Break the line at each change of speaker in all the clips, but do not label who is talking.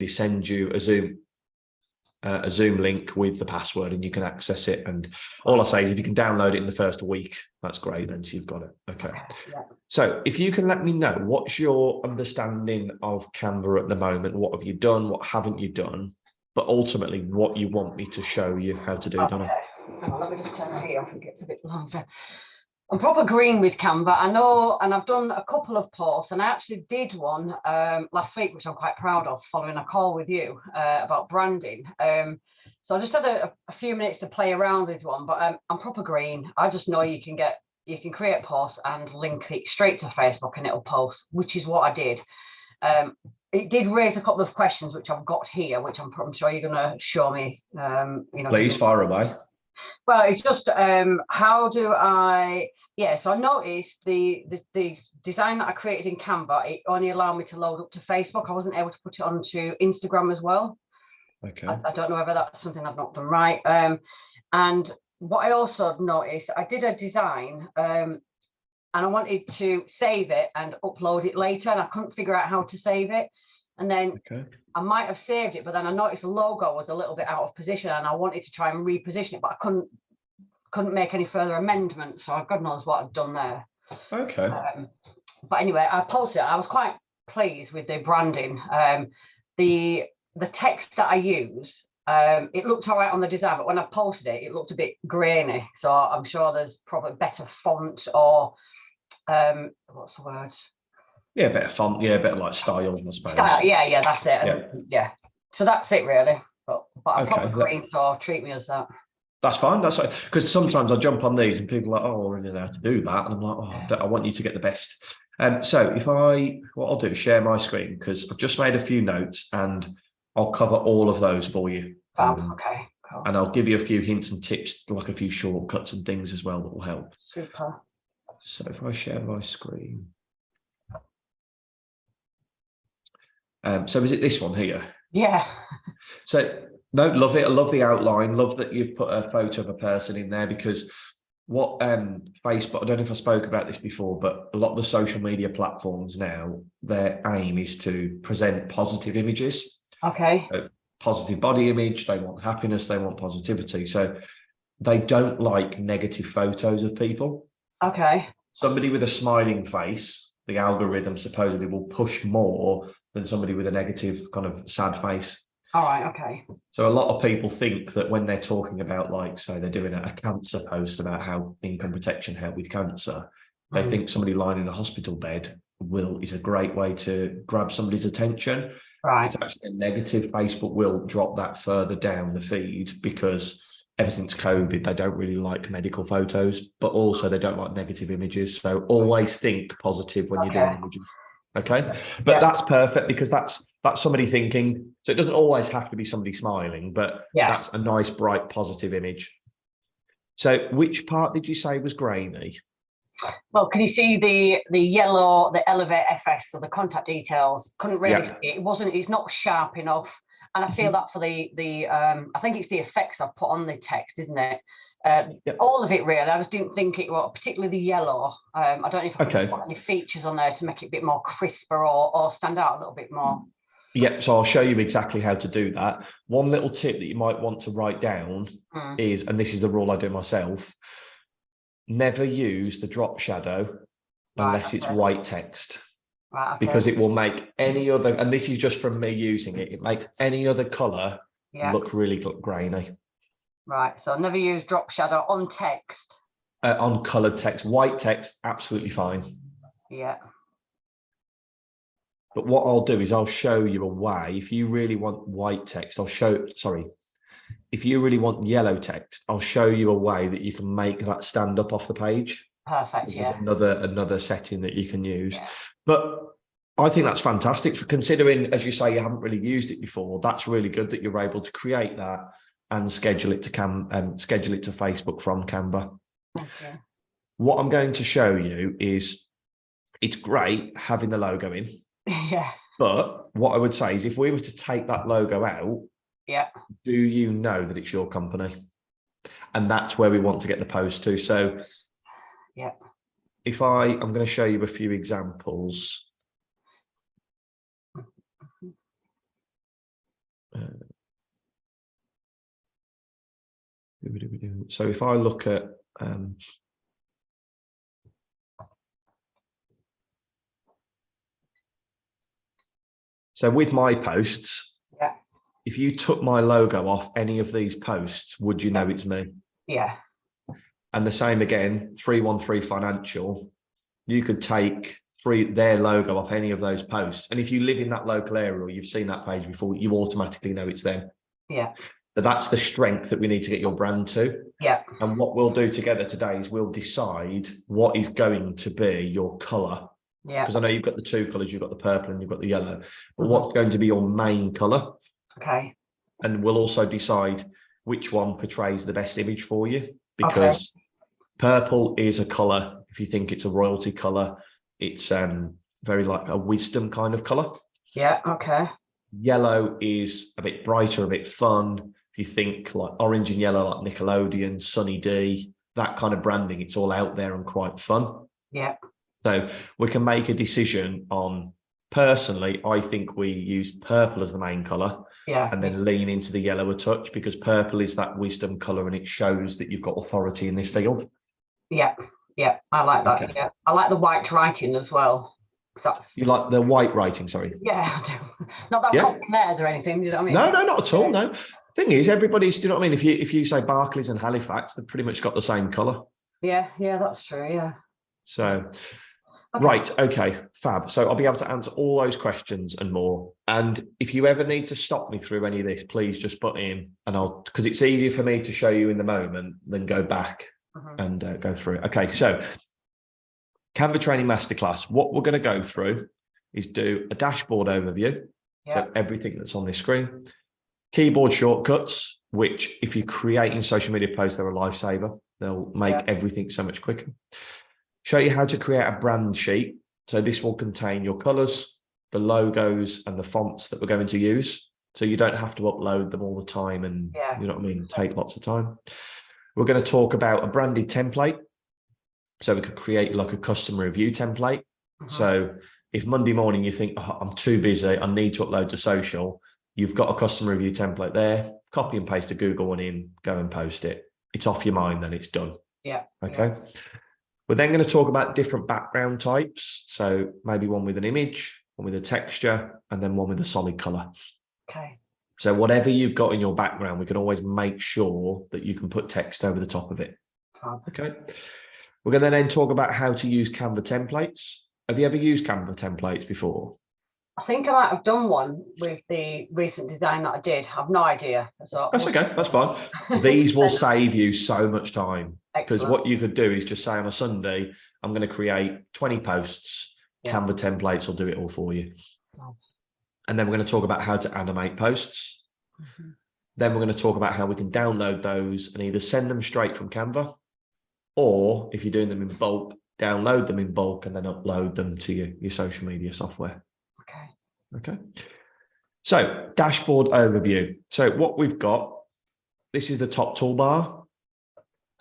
send you a Zoom link with the password, and you can access it. And all I say is if you can download it in the first week, that's great. Then you've got it. Okay.
Yeah.
So if you can let me know, what's your understanding of Canva at the moment? What have you done? What haven't you done? But ultimately, what you want me to show you how to do, Donna.
Hang on, let me just turn the heat off. It gets a bit longer. I'm proper green with Canva. I know, and I've done a couple of posts, and I actually did one last week, which I'm quite proud of, following a call with you about branding. So I just had a few minutes to play around with one, but I'm proper green. I just know you can create posts and link it straight to Facebook, and it'll post, which is what I did. It did raise a couple of questions, which I've got here, which I'm sure you're going to show me.
Please fire away.
Well, it's just how do I? Yeah, so I noticed the design that I created in Canva, it only allowed me to load up to Facebook. I wasn't able to put it onto Instagram as well.
Okay.
I don't know whether that's something I've not done right. And what I also noticed, I did a design and I wanted to save it and upload it later, and I couldn't figure out how to save it. And then I might have saved it, but then I noticed the logo was a little bit out of position, and I wanted to try and reposition it, but I couldn't make any further amendments. So God knows what I've done there.
Okay.
But anyway, I posted it. I was quite pleased with the branding. The text that I use, it looked all right on the design, but when I posted it, it looked a bit grainy. So I'm sure there's probably better font or what's the word?
Yeah, better font. Yeah, better like style, I suppose.
Yeah, that's it. And yeah. So that's it really. But I'm probably green, so treat me as that.
That's fine. That's like, because sometimes I jump on these and people are like, oh, I already know how to do that. And I'm like, oh, I want you to get the best. So what I'll do is share my screen, because I've just made a few notes and I'll cover all of those for you.
Okay, cool.
And I'll give you a few hints and tips, like a few shortcuts and things as well that will help.
Super.
So if I share my screen. So is it this one here?
Yeah.
So no, love it. I love the outline. Love that you've put a photo of a person in there, because what Facebook, I don't know if I spoke about this before, but a lot of the social media platforms now, their aim is to present positive images.
Okay.
Positive body image. They want happiness. They want positivity. So they don't like negative photos of people.
Okay.
Somebody with a smiling face, the algorithm supposedly will push more than somebody with a negative kind of sad face.
All right. Okay.
So a lot of people think that when they're talking about, like, say they're doing a cancer post about how income protection help with cancer, they think somebody lying in a hospital bed is a great way to grab somebody's attention.
Right.
It's actually a negative. Facebook will drop that further down the feed, because ever since COVID, they don't really like medical photos, but also they don't like negative images. So always think positive when you're doing images. Okay. But that's perfect, because that's somebody thinking. So it doesn't always have to be somebody smiling, but that's a nice, bright, positive image. So which part did you say was grainy?
Well, can you see the yellow, the Elevate FS, so the contact details? Couldn't really see it. It's not sharp enough. And I feel that for the I think it's the effects I've put on the text, isn't it? All of it really. I just didn't think it was, particularly the yellow. I don't know if I could put any features on there to make it a bit more crisper or stand out a little bit more.
Yeah, so I'll show you exactly how to do that. One little tip that you might want to write down is, and this is the rule I do myself, never use the drop shadow unless it's white text.
Right,
because it will make any other, and this is just from me using it, it makes any other color look really grainy.
Right, so never use drop shadow on text.
On colored text. White text, absolutely fine.
Yeah.
But what I'll do is I'll show you a way. If you really want white text, if you really want yellow text, I'll show you a way that you can make that stand up off the page.
Perfect.
There's another setting that you can use. But I think that's fantastic, for considering, as you say, you haven't really used it before. That's really good that you're able to create that and schedule it to Facebook from Canva.
Okay.
What I'm going to show you is, it's great having the logo in.
Yeah.
But what I would say is, if we were to take that logo out, do you know that it's your company? And that's where we want to get the post to. So if I'm going to show you a few examples. So if I look at so with my posts,
Yeah.
if you took my logo off any of these posts, would you know it's me?
Yeah.
And the same again, 313 Financial, you could take their logo off any of those posts. And if you live in that local area or you've seen that page before, you automatically know it's them.
Yeah.
But that's the strength that we need to get your brand to.
Yeah.
And what we'll do together today is we'll decide what is going to be your colour.
Yeah.
Because I know you've got the two colours, you've got the purple and you've got the yellow. But what's going to be your main colour?
Okay.
And we'll also decide which one portrays the best image for you. Because purple is a colour, if you think it's a royalty colour, it's very like a wisdom kind of colour.
Yeah. Okay.
Yellow is a bit brighter, a bit fun. If you think like orange and yellow, like Nickelodeon, Sunny D, that kind of branding, it's all out there and quite fun.
Yeah.
So we can make a decision on, personally, I think we use purple as the main colour.
Yeah.
And then lean into the yellow a touch, because purple is that wisdom colour and it shows that you've got authority in this field.
Yeah. Yeah. I like that.
Okay.
Yeah. I like the white writing as well.
You like the white writing, sorry?
Yeah, I do. Not that I'm copying theirs or anything, you know what I mean?
No, not at all, no. Thing is, everybody's, do you know what I mean? If you say Barclays and Halifax, they've pretty much got the same colour.
Yeah, that's true, yeah.
So, right, okay, fab. So I'll be able to answer all those questions and more. And if you ever need to stop me through any of this, please just put in, and because it's easier for me to show you in the moment than go back and go through it. Okay, so Canva Training Masterclass, what we're going to go through is do a dashboard overview. So everything that's on this screen. Keyboard shortcuts, which if you're creating social media posts, they're a lifesaver. They'll make everything so much quicker. Show you how to create a brand sheet. So this will contain your colors, the logos, and the fonts that we're going to use. So you don't have to upload them all the time and, you know what I mean, take lots of time. We're going to talk about a branded template. So we could create like a customer review template. So if Monday morning you think, oh, I'm too busy, I need to upload to social, you've got a customer review template there, copy and paste a Google one in, go and post it. It's off your mind, then it's done.
Yeah.
Okay. We're then going to talk about different background types. So maybe one with an image, one with a texture, and then one with a solid color.
Okay.
So whatever you've got in your background, we can always make sure that you can put text over the top of it. Okay. We're going to then talk about how to use Canva templates. Have you ever used Canva templates before?
I think I might have done one with the recent design that I did. I've no idea.
That's okay. That's fine. These will save you so much time, because what you could do is just say on a Sunday, I'm going to create 20 posts. Canva templates will do it all for you. And then we're going to talk about how to animate posts. Then we're going to talk about how we can download those and either send them straight from Canva, or if you're doing them in bulk, download them in bulk and then upload them to your social media software. Okay. So dashboard overview. So what we've got, this is the top toolbar.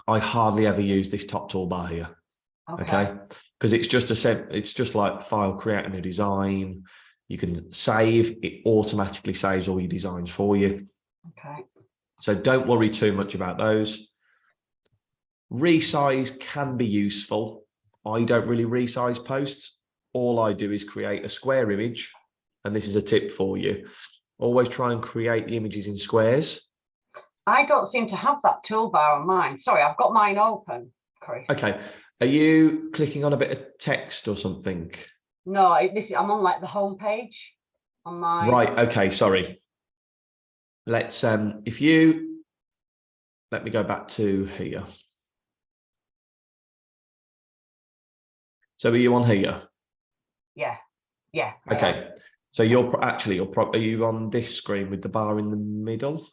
I hardly ever use this top toolbar here. Okay. Because it's just like file, create a new design. You can save, it automatically saves all your designs for you.
Okay.
So don't worry too much about those. Resize can be useful. I don't really resize posts. All I do is create a square image. And this is a tip for you. Always try and create the images in squares.
I don't seem to have that toolbar on mine. Sorry, I've got mine open, Chris.
Okay. Are you clicking on a bit of text or something?
No, I'm on like the home page on mine.
Right. Okay. Sorry. Let's, let me go back to here. So are you on here?
Yeah. Yeah.
Okay. So are you on this screen with the bar in the middle?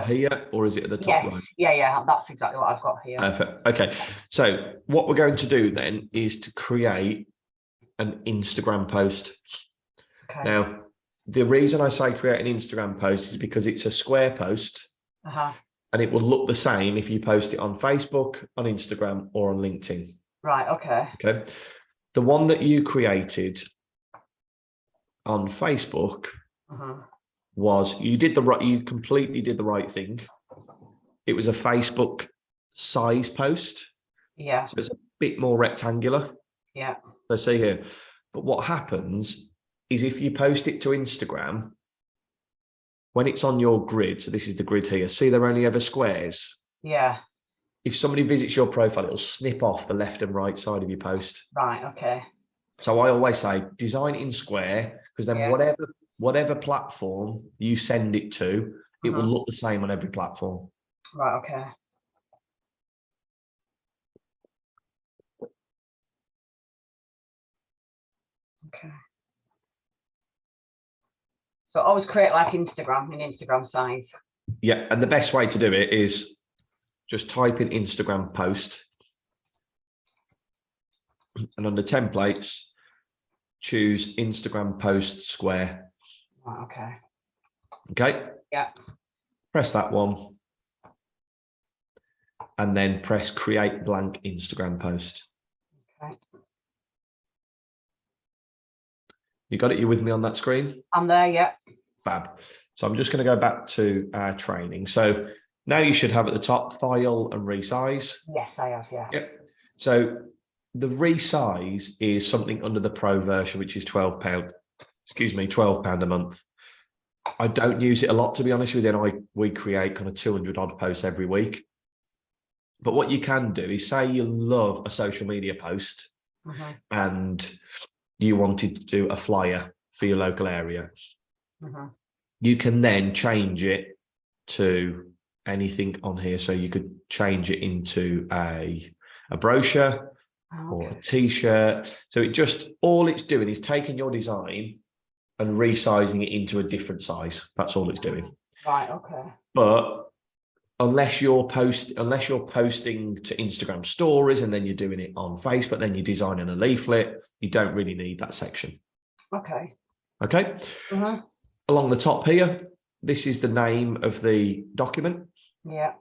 Here, or is it at the top right?
Yeah, that's exactly what I've got here.
Perfect. Okay, so what we're going to do then is to create an Instagram post. Okay. Now, the reason I say create an Instagram post is because it's a square post, and it will look the same if you post it on Facebook, on Instagram, or on LinkedIn.
Right. Okay.
Okay. The one that you created on Facebook was you completely did the right thing. it was a Facebook size post.
Yeah.
So it's a bit more rectangular.
Yeah.
So see here. But what happens is if you post it to Instagram, when it's on your grid, so this is the grid here, see they're only ever squares.
Yeah.
If somebody visits your profile, it'll snip off the left and right side of your post.
Right. Okay.
So I always say design it in square, because then
Yeah.
whatever platform you send it to, it will look the same on every platform.
Right. Okay. Okay. So always create like Instagram in Instagram size.
Yeah, and the best way to do it is just type in Instagram post, and under templates, choose Instagram post square.
Right. Okay.
Okay.
Yeah.
Press that one, and then press create blank Instagram post.
Okay.
You got it? You with me on that screen?
I'm there. Yeah.
Fab. So I'm just going to go back to our training. So now you should have at the top file and resize.
Yes, I have. Yeah.
Yep. So the resize is something under the pro version, which is £12. Excuse me, £12 a month. I don't use it a lot, to be honest with you. And we create kind of 200 odd posts every week. But what you can do is say you love a social media post and you wanted to do a flyer for your local area. You can then change it to anything on here. So you could change it into a brochure or a t-shirt. So it just, all it's doing is taking your design and resizing it into a different size. That's all it's doing.
Right. Okay.
But unless you're posting to Instagram stories and then you're doing it on Facebook, then you're designing a leaflet, you don't really need that section.
Okay.
Okay. Along the top here, this is the name of the document.
Yeah.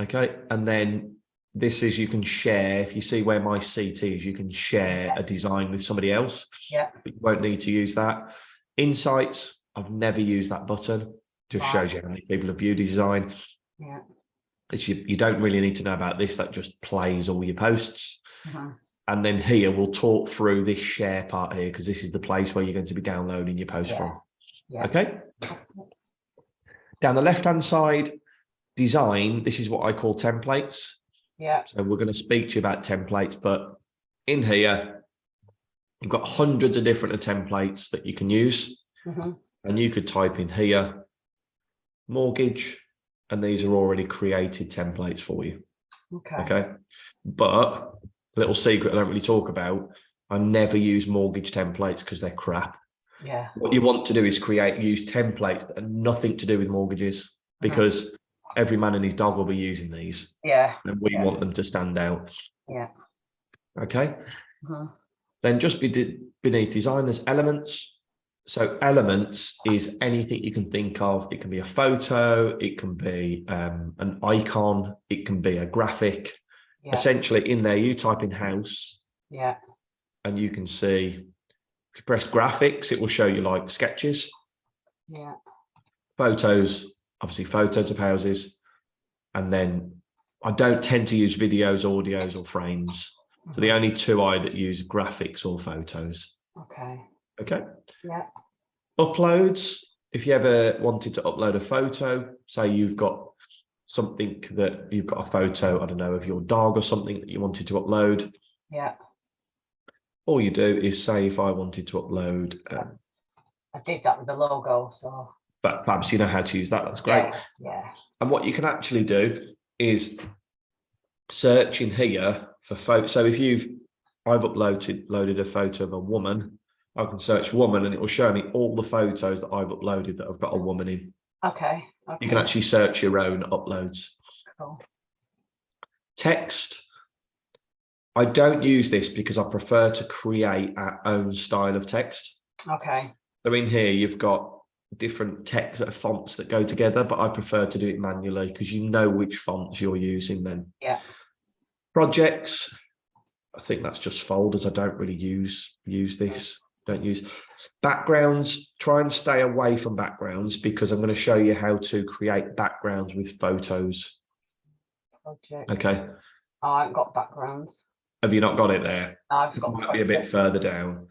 Okay. And then this is, you can share, if you see where my seat is, you can share a design with somebody else.
Yeah.
But you won't need to use that. Insights, I've never used that button. Just shows you how many people have viewed design.
Yeah.
You don't really need to know about this. That just plays all your posts. And then here, we'll talk through this share part here, because this is the place where you're going to be downloading your post from.
Yeah.
Okay. Down the left-hand side, design, this is what I call templates.
Yeah.
So we're going to speak to you about templates, but in here, you've got hundreds of different templates that you can use. And you could type in here, mortgage, and these are already created templates for you. Okay. But a little secret I don't really talk about, I never use mortgage templates because they're crap.
Yeah.
What you want to do is use templates that are nothing to do with mortgages, because every man and his dog will be using these.
Yeah.
And we want them to stand out.
Yeah.
Okay. Then just beneath design, there's elements. So elements is anything you can think of. It can be a photo, it can be an icon, it can be a graphic. Essentially in there, you type in house.
Yeah.
And you can see, if you press graphics, it will show you like sketches.
Yeah.
Photos, obviously photos of houses. And then I don't tend to use videos, audios, or frames. So the only two that use graphics or photos.
Okay.
Okay.
Yeah.
Uploads. If you ever wanted to upload a photo, say you've got something that you've got a photo, I don't know, of your dog or something that you wanted to upload.
Yeah.
All you do is say, if I wanted to upload.
I did that with the logo, so.
But perhaps you know how to use that. That's great.
Yeah.
And what you can actually do is search in here for photos. So if I've loaded a photo of a woman, I can search woman and it will show me all the photos that I've uploaded that have got a woman in.
Okay.
You can actually search your own uploads.
Cool.
Text. I don't use this because I prefer to create our own style of text.
Okay.
So in here, you've got different text fonts that go together, but I prefer to do it manually because you know which fonts you're using then.
Yeah.
Projects. I think that's just folders. I don't really use this. Don't use backgrounds. Try and stay away from backgrounds because I'm going to show you how to create backgrounds with photos.
Project.
Okay.
Oh, I haven't got backgrounds.
Have you not got it there?
No, I've just
It
got
might be a bit
project.
further down.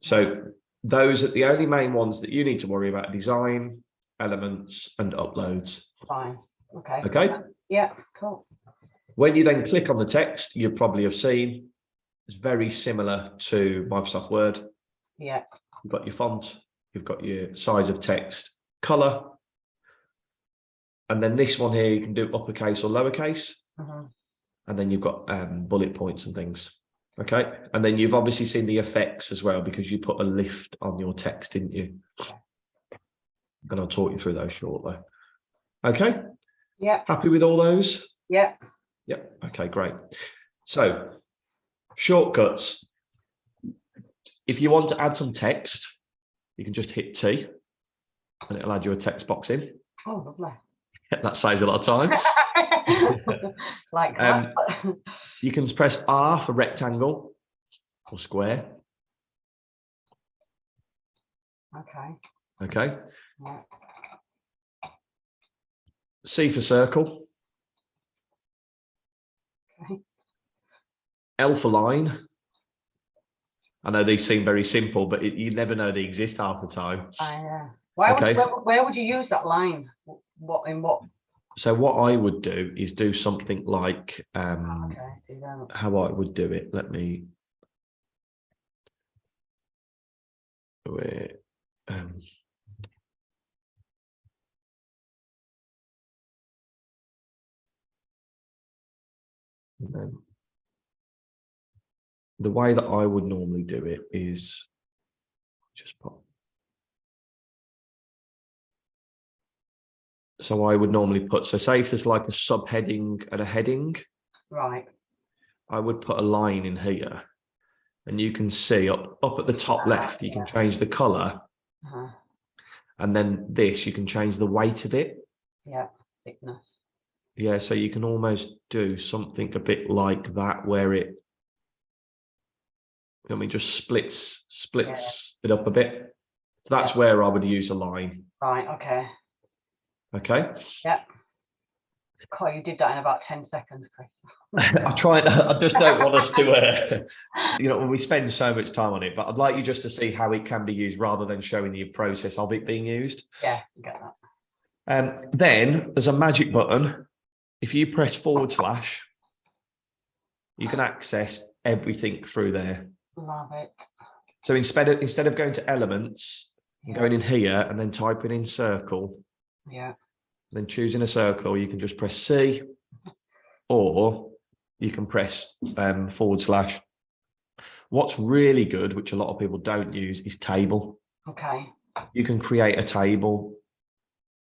So those are the only main ones that you need to worry about: design, elements, and uploads.
Fine. Okay.
Okay.
Yeah, cool.
When you then click on the text, you probably have seen it's very similar to Microsoft Word.
Yeah.
You've got your font, you've got your size of text, color, and then this one here you can do uppercase or lowercase, and then you've got bullet points and things. Okay, and then you've obviously seen the effects as well because you put a lift on your text, didn't you? And I'll talk you through those shortly. Okay.
Yeah.
Happy with all those?
Yeah.
Yep. Okay, great. So shortcuts. If you want to add some text, you can just hit T and it'll add you a text box in.
Oh, lovely.
That saves a lot of times.
Like that.
You can press R for rectangle or square.
Okay.
Okay.
Yeah.
C for circle.
Okay.
L for line. I know these seem very simple, but you never know they exist half the time.
Where would you use that line? What?
So what I would do is do something like
Okay.
how I would do it. Let me the way that I would normally do it is just pop. So I would normally put, so say if there's like a subheading and a heading,
Right.
I would put a line in here, and you can see up at the top left, you can change the color, and then this, you can change the weight of it.
Yeah, thickness.
Yeah, so you can almost do something a bit like that, where it, I mean, just splits it up a bit. So that's where I would use a line.
Right. Okay.
Okay.
Yeah. God, you did that in about 10 seconds, Chris.
I just don't want us to, we spend so much time on it, but I'd like you just to see how it can be used rather than showing the process of it being used.
Yeah, I get that.
Then there's a magic button. If you press /, you can access everything through there.
Love it.
So instead of going to elements, going in here and then typing in circle, then choosing a circle, you can just press C, or you can press /. What's really good, which a lot of people don't use, is table.
Okay.
You can create a table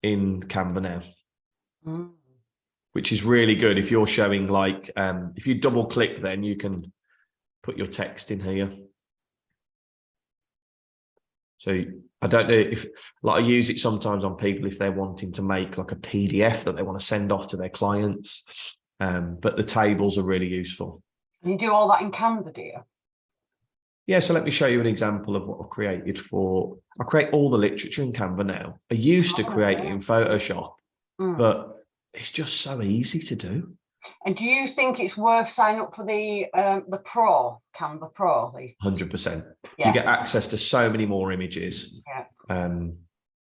in Canva now, which is really good if you're showing like, if you double click, then you can put your text in here. So I don't know if, like, I use it sometimes on people if they're wanting to make like a PDF that they want to send off to their clients. But the tables are really useful.
And you do all that in Canva, do you?
Yeah, so let me show you an example of what I've created for, I create all the literature in Canva now. I used to create it in Photoshop, but it's just so easy to do.
And do you think it's worth signing up for the Pro, Canva Pro?
100%.
Yeah.
You get access to so many more images.
Yeah.
And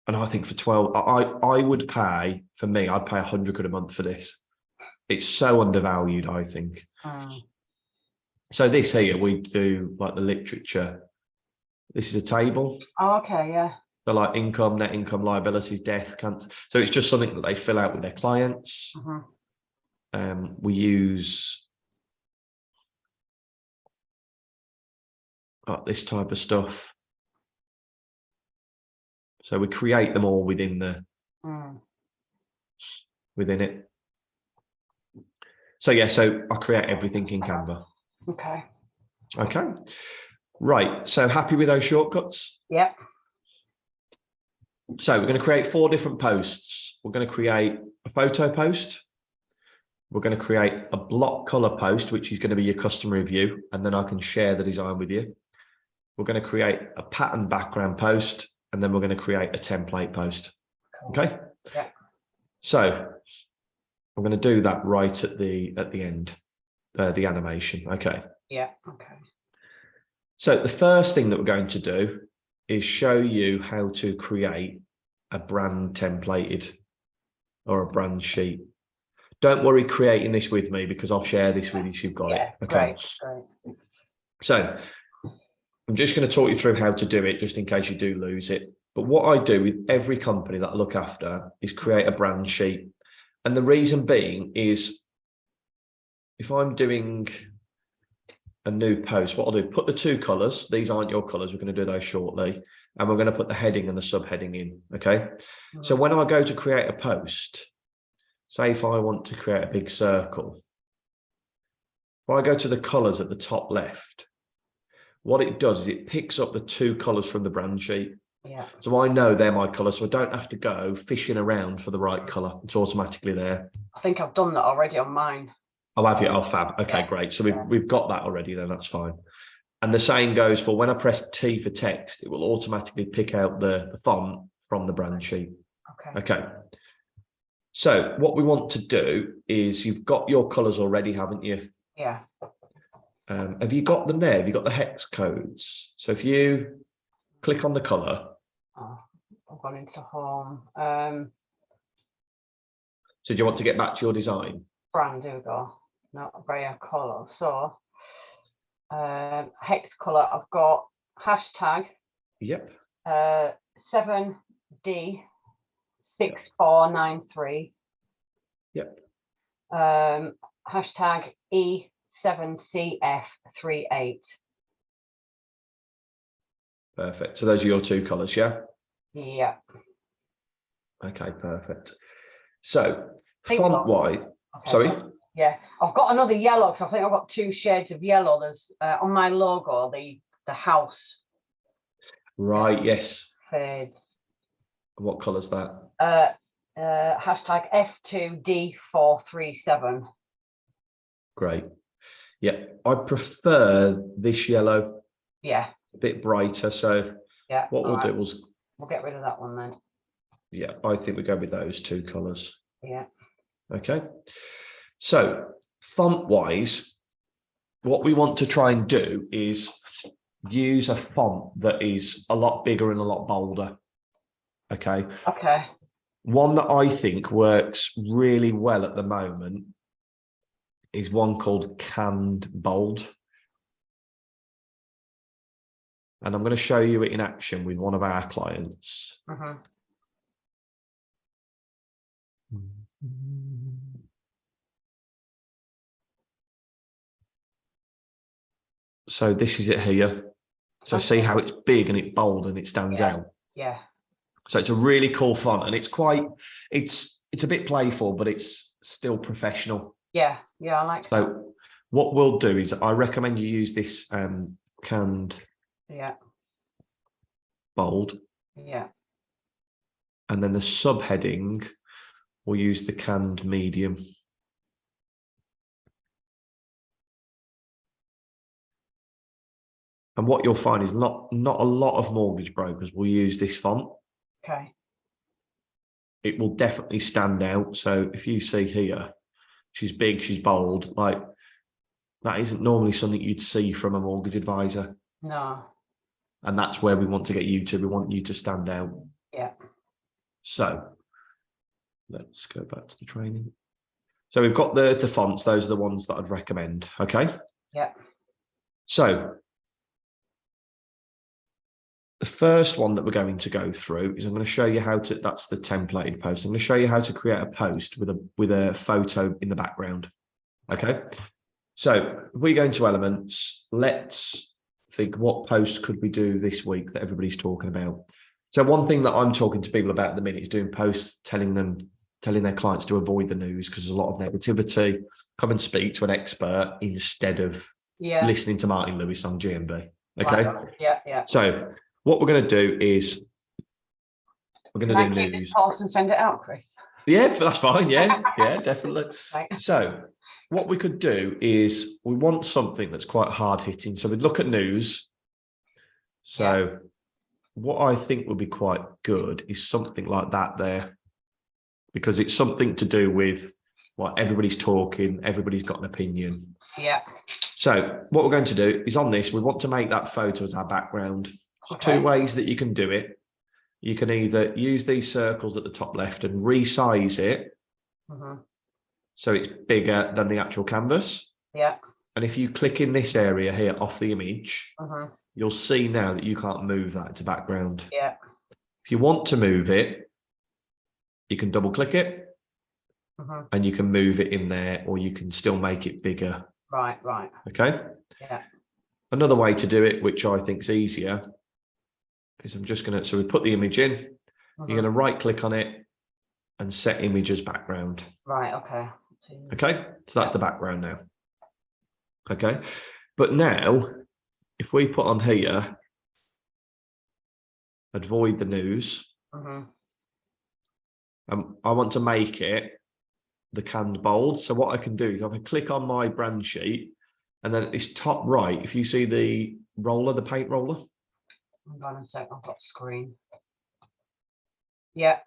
I think for 12, I would pay, for me, I'd pay £100 a month for this. It's so undervalued, I think. So this here, we do like the literature. This is a table.
Oh, okay, yeah.
So like income, net income, liabilities, death, cancer. So it's just something that they fill out with their clients. We use this type of stuff. So we create them all within the within it. So yeah, so I create everything in Canva.
Okay.
Okay. Right. So happy with those shortcuts?
Yep.
So we're going to create 4 different posts. We're going to create a photo post. We're going to create a block color post, which is going to be your customer review, and then I can share the design with you. We're going to create a pattern background post, and then we're going to create a template post. Okay.
Yeah.
So I'm going to do that right at the end, the animation. Okay.
Yeah. Okay.
So the first thing that we're going to do is show you how to create a brand templated or a brand sheet. Don't worry creating this with me because I'll share this with you so you've got it. Okay.
Great.
So I'm just going to talk you through how to do it just in case you do lose it. But what I do with every company that I look after is create a brand sheet. And the reason being is if I'm doing a new post, what I'll do, put the two colors. These aren't your colors. We're going to do those shortly. And we're going to put the heading and the subheading in. Okay. So when I go to create a post, say if I want to create a big circle, if I go to the colors at the top left, what it does is it picks up the two colors from the brand sheet.
Yeah.
So I know they're my colors, so I don't have to go fishing around for the right color. It's automatically there.
I think I've done that already on mine.
Oh, have you? Oh, fab. Okay, great. So we've got that already then, that's fine. And the same goes for when I press T for text, it will automatically pick out the font from the brand sheet. Okay. So what we want to do is you've got your colors already, haven't you?
Yeah.
Have you got them there? Have you got the hex codes? So if you click on the color.
Oh, I've gone into home.
So do you want to get back to your design?
Brand, here we go. Not rare color. So hex color, I've got hashtag.
Yep.
7D6493.
Yep.
Hashtag E7CF38.
Perfect. So those are your two colors, yeah?
Yeah.
Okay, perfect. So font wise,
okay,
sorry?
Yeah, I've got another yellow because I think I've got two shades of yellow. There's on my logo, the house.
Right, yes.
Fades.
What colour's that?
Hashtag F2D437.
Great. Yeah, I prefer this yellow.
Yeah.
A bit brighter. So
yeah,
what we'll do is
we'll get rid of that one then.
Yeah, I think we go with those two colours.
Yeah.
Okay. So font wise, what we want to try and do is use a font that is a lot bigger and a lot bolder. Okay.
Okay.
One that I think works really well at the moment is one called Canned Bold. And I'm going to show you it in action with one of our clients. So this is it here. So see how it's big and it's bold and it stands out.
Yeah.
So it's a really cool font and it's a bit playful, but it's still professional.
Yeah. Yeah, I like that.
So what we'll do is I recommend you use this Canned Bold.
Yeah.
And then the subheading, we'll use the Canned Medium. And what you'll find is not a lot of mortgage brokers will use this font.
Okay.
It will definitely stand out. So if you see here, she's big, she's bold, like that isn't normally something you'd see from a mortgage advisor.
No.
And that's where we want to get you to. We want you to stand out.
Yeah.
So let's go back to the training. So we've got the fonts. Those are the ones that I'd recommend. Okay.
Yeah.
So the first one that we're going to go through is I'm going to show you how to, that's the templated post. I'm going to show you how to create a post with a photo in the background. Okay. So if we go into elements, let's think what post could we do this week that everybody's talking about. So one thing that I'm talking to people about at the minute is doing posts telling their clients to avoid the news because there's a lot of negativity. Come and speak to an expert instead of listening to Martin Lewis on GMB. Okay.
Yeah.
So what we're going to do is we're going to do news.
Post and send it out, Chris.
Yeah, that's fine. Yeah, definitely. So what we could do is we want something that's quite hard hitting. So we'd look at news. So what I think would be quite good is something like that there, because it's something to do with Well, everybody's talking, everybody's got an opinion.
Yeah.
So what we're going to do is on this, we want to make that photo as our background. There's
Okay.
two ways that you can do it. You can either use these circles at the top left and resize it so it's bigger than the actual canvas.
Yeah.
And if you click in this area here off the image, you'll see now that you can't move that to background.
Yeah.
If you want to move it, you can double click it and you can move it in there, or you can still make it bigger.
Right, right.
Okay.
Yeah.
Another way to do it, which I think is easier, is I'm just going to, so we put the image in, you're going to right click on it and set image as background.
Right, okay.
Okay, so that's the background now. Okay, but now if we put on here, avoid the news, I want to make it the canned bold. So what I can do is I can click on my brand sheet, and then at this top right, if you see the roller, the paint roller.
Hang on a sec, I've got screen. Yeah.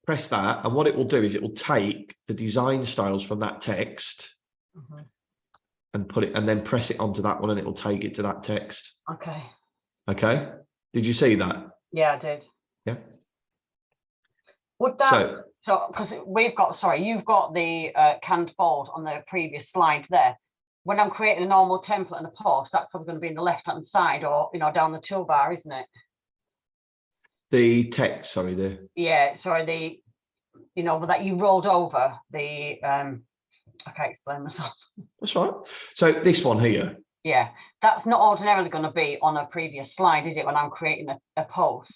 Press that, and what it will do is it will take the design styles from that text and put it, and then press it onto that one, and it will take it to that text.
Okay.
Okay. Did you see that?
Yeah, I did.
Yeah.
Would that, so because we've got, sorry, you've got the canned bold on the previous slide there. When I'm creating a normal template and a post, that's probably going to be in the left-hand side, or, you know, down the toolbar, isn't it?
The text, sorry, the...
Yeah, sorry, the, you know, that you rolled over, the, I can't explain myself.
That's right. So this one here.
Yeah, that's not ordinarily going to be on a previous slide, is it, when I'm creating a post?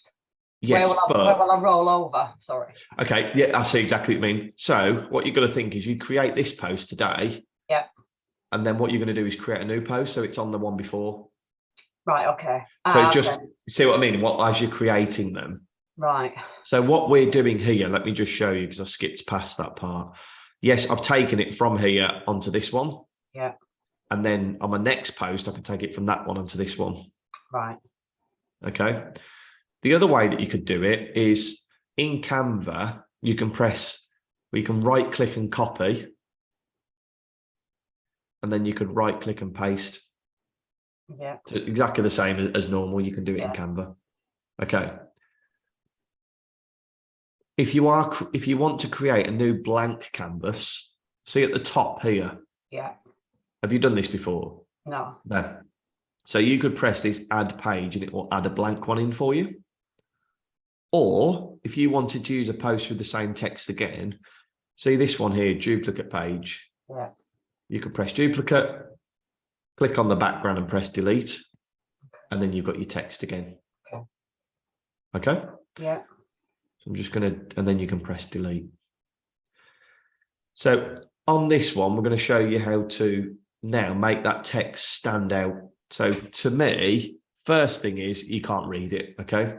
Yes,
where will I roll over? Sorry.
Okay, yeah, I see exactly what you mean. So what you've got to think is you create this post today.
Yeah.
And then what you're going to do is create a new post, so it's on the one before.
Right, okay.
So it's just, see what I mean? As you're creating them.
Right.
So what we're doing here, let me just show you because I skipped past that part. Yes, I've taken it from here onto this one.
Yeah.
And then on my next post, I can take it from that one onto this one.
Right.
Okay. The other way that you could do it is in Canva, you can right click and copy. And then you could right click and paste.
Yeah.
So exactly the same as normal. You can do it in Canva. Okay. If you want to create a new blank canvas, see at the top here.
Yeah.
Have you done this before?
No.
No. So you could press this add page and it will add a blank one in for you. Or if you wanted to use a post with the same text again, see this one here, duplicate page.
Yeah.
You could press duplicate, click on the background and press delete, and then you've got your text again. Okay?
Yeah.
So I'm just going to, and then you can press delete. So on this one, we're going to show you how to now make that text stand out. So to me, first thing is you can't read it, okay?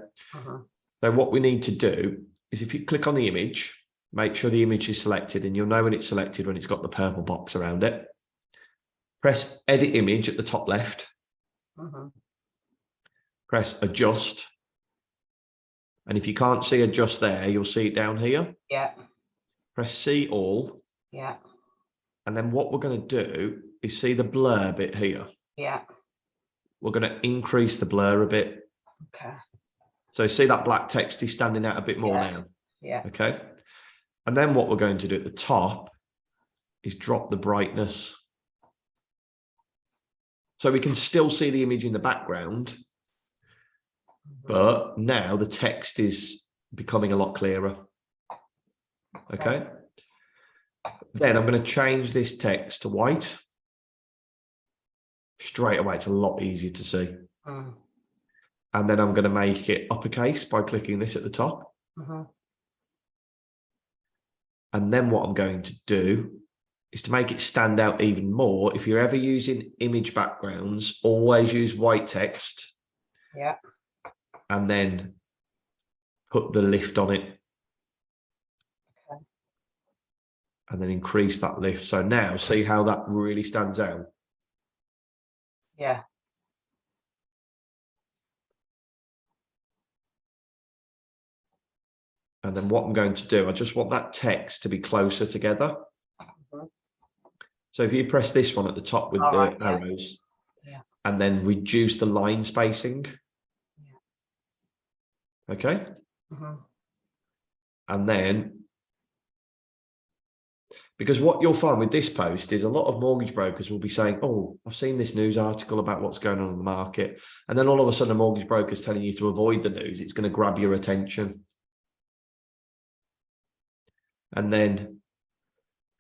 So what we need to do is if you click on the image, make sure the image is selected, and you'll know when it's selected when it's got the purple box around it. Press edit image at the top left. Press adjust. And if you can't see adjust there, you'll see it down here.
Yeah.
Press see all.
Yeah.
And then what we're going to do is see the blur bit here.
Yeah.
We're going to increase the blur a bit.
Okay.
So see that black text is standing out a bit more now.
Yeah.
Okay. And then what we're going to do at the top is drop the brightness. So we can still see the image in the background, but now the text is becoming a lot clearer. Okay. Then I'm going to change this text to white. Straight away, it's a lot easier to see. And then I'm going to make it uppercase by clicking this at the top. And then what I'm going to do is to make it stand out even more. If you're ever using image backgrounds, always use white text.
Yeah.
And then put the lift on it.
Okay.
And then increase that lift. So now see how that really stands out.
Yeah.
And then what I'm going to do, I just want that text to be closer together. So if you press this one at the top with the
Right,
arrows,
yeah.
and then reduce the line spacing.
Yeah.
Okay. And then, because what you'll find with this post is a lot of mortgage brokers will be saying, oh, I've seen this news article about what's going on in the market. And then all of a sudden a mortgage broker is telling you to avoid the news. It's going to grab your attention. And then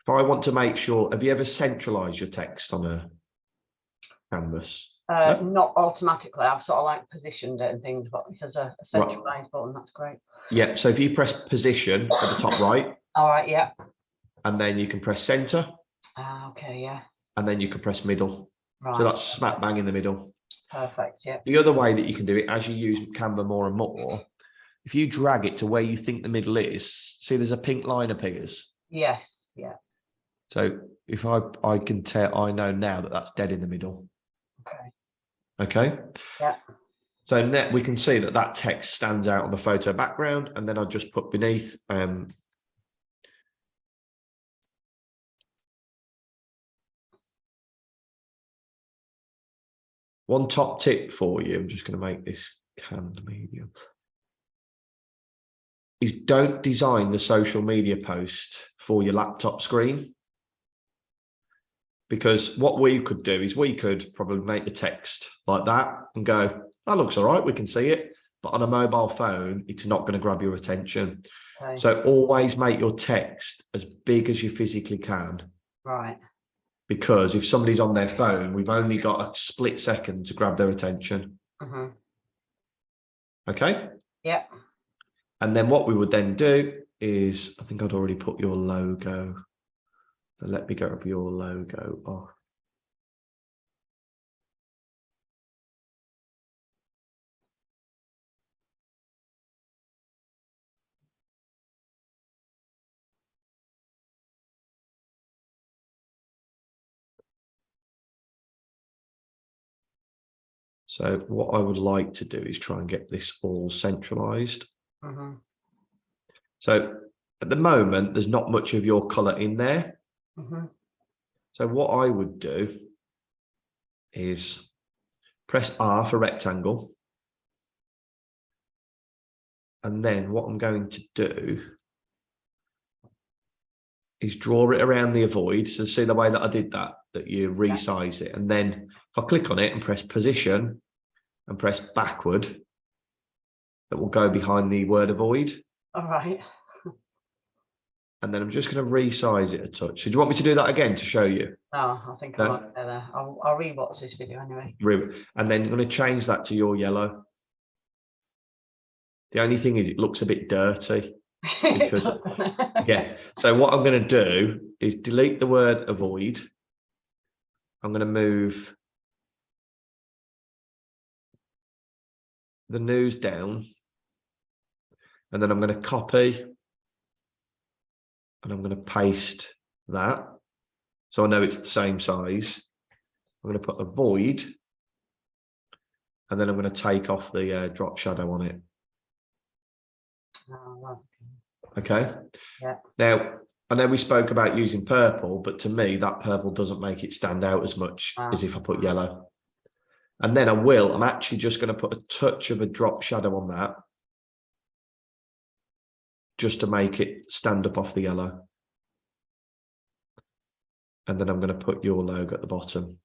if I want to make sure, have you ever centralized your text on a canvas?
No? Not automatically. I've sort of like positioned it and things, but because a centralized button, that's great.
Yeah. So if you press position at the top right.
All right. Yeah.
And then you can press center.
Okay. Yeah.
And then you can press middle.
Right.
So that's smack bang in the middle.
Perfect. Yeah.
The other way that you can do it, as you use Canva more and more, if you drag it to where you think the middle is, see there's a pink line appears.
Yes. Yeah.
So if I can tell, I know now that that's dead in the middle. Okay.
Yeah.
So now we can see that that text stands out on the photo background, and then I'll just put beneath one top tip for you. I'm just going to make this canned medium. Is don't design the social media post for your laptop screen. Because what we could do is we could probably make the text like that and go, that looks all right, we can see it. But on a mobile phone, it's not going to grab your attention. Okay. So always make your text as big as you physically can.
Right.
Because if somebody's on their phone, we've only got a split second to grab their attention. Okay?
Yeah.
And then what we would then do is, I think I'd already put your logo. So let me go over your logo off. So what I would like to do is try and get this all centralized. So at the moment, there's not much of your color in there. So what I would do is press R for rectangle. And then what I'm going to do is draw it around the avoid. So see the way that I did that you resize it. And then if I click on it and press position and press backward, that will go behind the word avoid.
All right.
And then I'm just going to resize it a touch. So do you want me to do that again to show you?
No, I think I like there. I'll rewatch this video anyway.
And then you're going to change that to your yellow. The only thing is it looks a bit dirty. Because, yeah. So what I'm going to do is delete the word avoid. I'm going to move the news down. And then I'm going to copy. And I'm going to paste that. So I know it's the same size. I'm going to put avoid. And then I'm going to take off the drop shadow on it.
Oh, wow.
Okay.
Yeah.
Now, I know we spoke about using purple, but to me, that purple doesn't make it stand out as much as if I put yellow. And then I'm actually just going to put a touch of a drop shadow on that, just to make it stand up off the yellow. And then I'm going to put your logo at the bottom.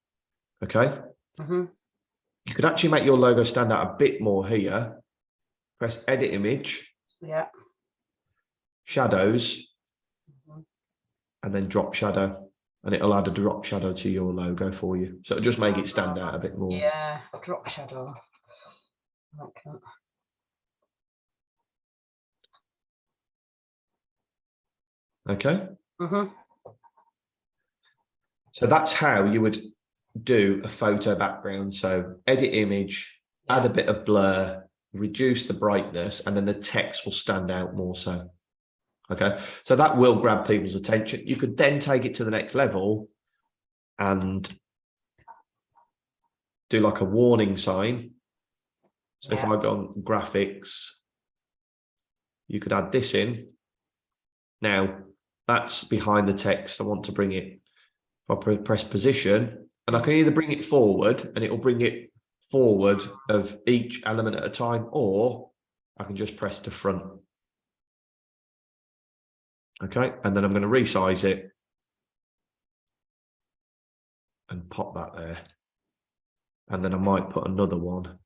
Okay. You could actually make your logo stand out a bit more here. Press edit image.
Yeah.
Shadows. And then drop shadow. And it'll add a drop shadow to your logo for you. So it'll just make it stand out a bit more.
Yeah, drop shadow. Like that.
Okay. So that's how you would do a photo background. So edit image, add a bit of blur, reduce the brightness, and then the text will stand out more so. Okay. So that will grab people's attention. You could then take it to the next level and do like a warning sign. So if I go on graphics, you could add this in. Now that's behind the text. I want to bring it If I press position, and I can either bring it forward and it will bring it forward of each element at a time, or I can just press to front. Okay, and then I'm going to resize it and pop that there. And then I might put another one.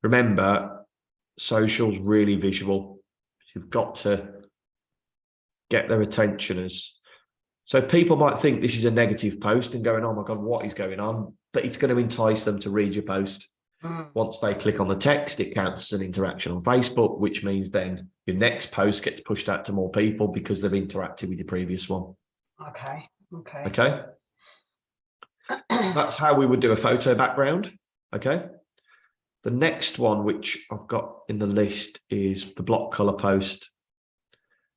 Remember, social's really visual. You've got to get their attention. So people might think this is a negative post and going, oh my God, what is going on? But it's going to entice them to read your post. Once they click on the text, it counts as an interaction on Facebook, which means then your next post gets pushed out to more people because they've interacted with your previous one.
Okay.
Okay. That's how we would do a photo background. Okay. The next one, which I've got in the list, is the block color post.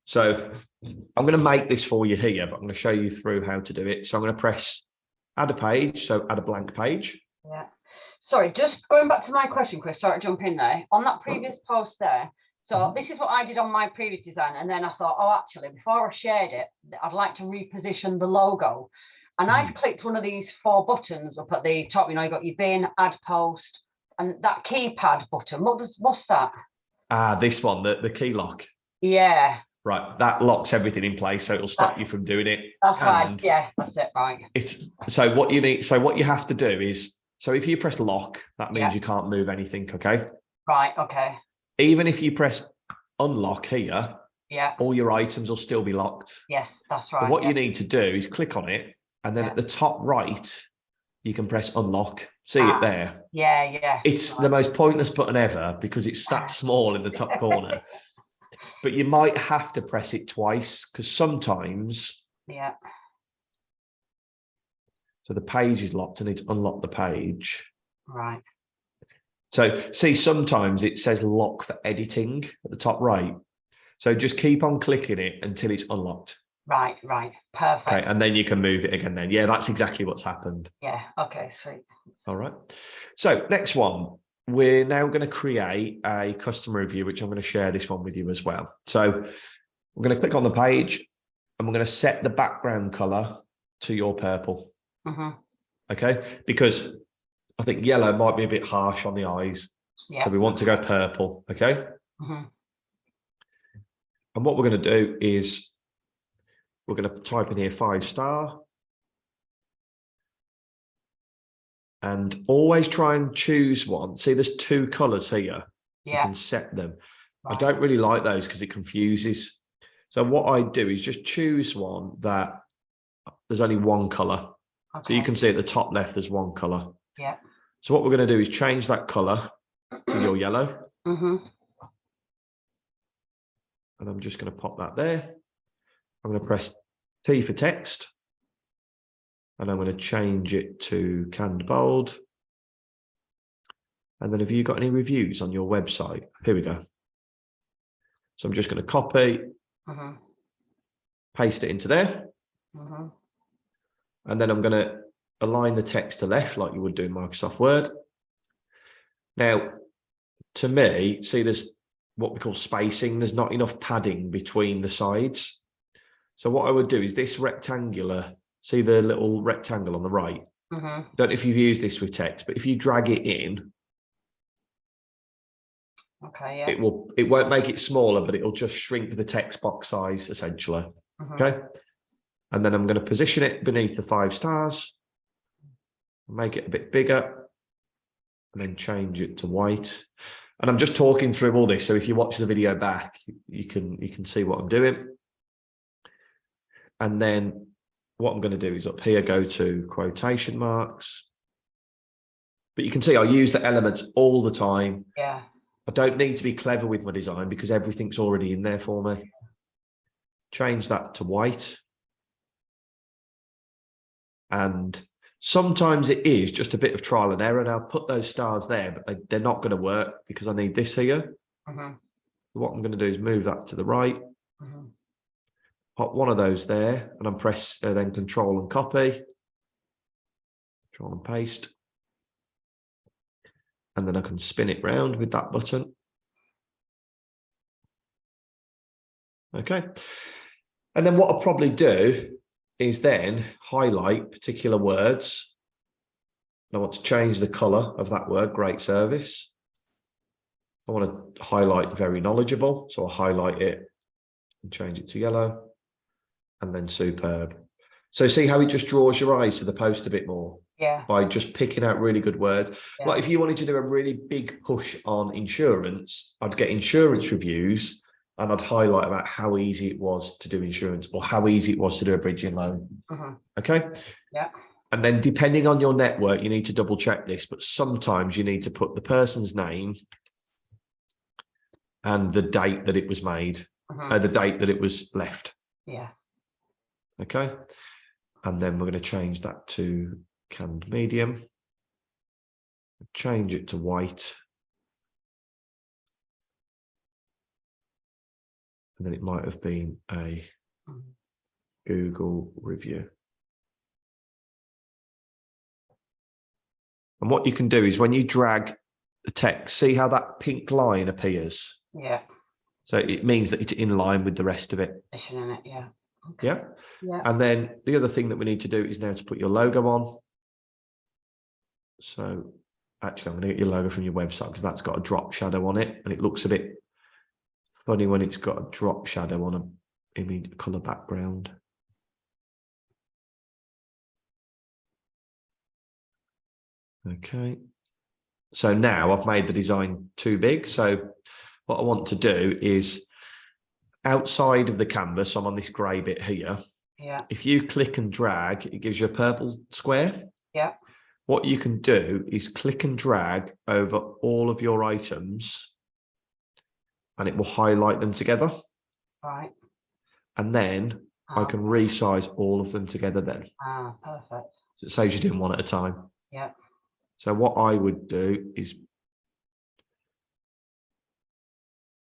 So I'm going to make this for you here, but I'm going to show you through how to do it. So I'm going to press add a page. So add a blank page.
Yeah. Sorry, just going back to my question, Chris, sorry to jump in there. On that previous post there, so this is what I did on my previous design. And then I thought, oh, actually, before I shared it, I'd like to reposition the logo. And I've clicked one of these 4 buttons up at the top. You know, you got your bin, add post, and that keypad button. What's that?
This one, the key lock.
Yeah.
Right, that locks everything in place, so it'll stop you from doing it.
That's right. Yeah, that's it. Right.
It's so what you need. So what you have to do is, so if you press lock, that means you can't move anything. Okay.
Right. Okay.
Even if you press unlock here, all your items will still be locked.
Yes, that's right.
But what you need to do is click on it, and then at the top right, you can press unlock. See it there?
Yeah.
It's the most pointless button ever because it's that small in the top corner. But you might have to press it twice because sometimes.
Yeah.
So the page is locked. I need to unlock the page.
Right.
So see, sometimes it says lock for editing at the top right. So just keep on clicking it until it's unlocked.
Right. Perfect.
Okay, and then you can move it again then. Yeah, that's exactly what's happened.
Yeah. Okay, sweet.
All right. So next one, we're now going to create a customer review, which I'm going to share this one with you as well. So we're going to click on the page and we're going to set the background color to your purple. Okay, because I think yellow might be a bit harsh on the eyes. So we want to go purple. Okay. And what we're going to do is we're going to type in here 5-star. And always try and choose one. See, there's 2 colors here. You can set them. I don't really like those because it confuses. So what I do is just choose one that there's only 1 color. So you can see at the top left, there's 1 color.
Yeah.
So what we're going to do is change that color to your yellow. And I'm just going to pop that there. I'm going to press T for text. And I'm going to change it to canned bold. And then have you got any reviews on your website? Here we go. So I'm just going to copy, paste it into there. And then I'm going to align the text to left like you would do in Microsoft Word. Now, to me, see, there's what we call spacing. There's not enough padding between the sides. So what I would do is this rectangular, see the little rectangle on the right? I don't know if you've used this with text, but if you drag it in, it won't make it smaller, but it'll just shrink the text box size essentially. Okay. And then I'm going to position it beneath the 5 stars, make it a bit bigger, and then change it to white. And I'm just talking through all this. So if you watch the video back, you can see what I'm doing. And then what I'm going to do is up here, go to quotation marks. But you can see I use the elements all the time.
Yeah.
I don't need to be clever with my design because everything's already in there for me. Change that to white. And sometimes it is just a bit of trial and error. And I'll put those stars there, but they're not going to work because I need this here. What I'm going to do is move that to the right. Pop one of those there, and I'm press then Control and copy, Control and paste, and then I can spin it round with that button. Okay, and then what I'll probably do is then highlight particular words. And I want to change the color of that word, great service. I want to highlight very knowledgeable. So I'll highlight it and change it to yellow, and then superb. So see how it just draws your eyes to the post a bit more?
Yeah.
By just picking out really good words.
Yeah.
Like if you wanted to do a really big push on insurance, I'd get insurance reviews and I'd highlight about how easy it was to do insurance or how easy it was to do a bridging loan. Okay.
Yeah.
And then depending on your network, you need to double check this, but sometimes you need to put the person's name and the date that it was made, the date that it was left.
Yeah.
Okay. And then we're going to change that to canned medium. Change it to white. And then it might have been a Google review. And what you can do is when you drag the text, see how that pink line appears?
Yeah.
So it means that it's in line with the rest of it.
In it, yeah.
Okay. Yeah.
Yeah.
And then the other thing that we need to do is now to put your logo on. So actually, I'm going to get your logo from your website because that's got a drop shadow on it, and it looks a bit funny when it's got a drop shadow on an image color background. Okay. So now I've made the design too big. So what I want to do is outside of the canvas, I'm on this grey bit here.
Yeah.
If you click and drag, it gives you a purple square.
Yeah.
What you can do is click and drag over all of your items and it will highlight them together.
Right.
And then I can resize all of them together then.
Ah, perfect.
So it saves you doing one at a time.
Yeah.
So what I would do is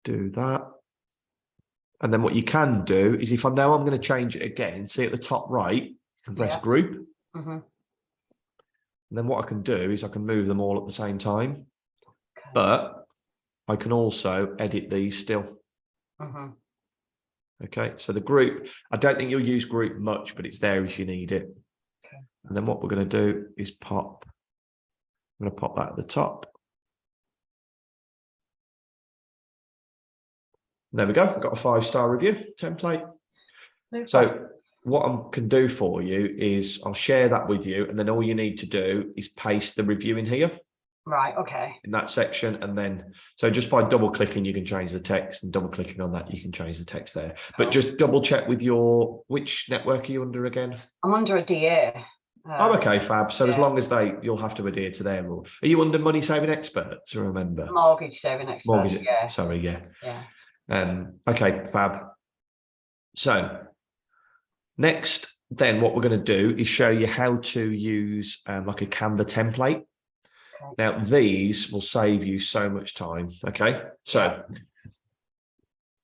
do that. And then what you can do is if I know I'm going to change it again, see at the top right, you can press group. And then what I can do is I can move them all at the same time. Okay. But I can also edit these still. Okay, so the group, I don't think you'll use group much, but it's there if you need it. Okay. And then what we're going to do is pop, I'm going to pop that at the top. There we go. I've got a 5-star review template. So what I can do for you is I'll share that with you, and then all you need to do is paste the review in here. Right. Okay. In that section, and then so just by double clicking, you can change the text, and double clicking on that, you can change the text there. But just double check with your which network are you under again? I'm under a DA. Oh, okay, fab. So as long as you'll have to adhere to their rule. Are you under Money Saving Experts? Remember, Mortgage Saving Experts. Mortgage. Yeah. Sorry. Yeah. Yeah. Okay, fab. So next, then what we're going to do is show you how to use like a Canva template. Okay. Now, these will save you so much time. Okay, so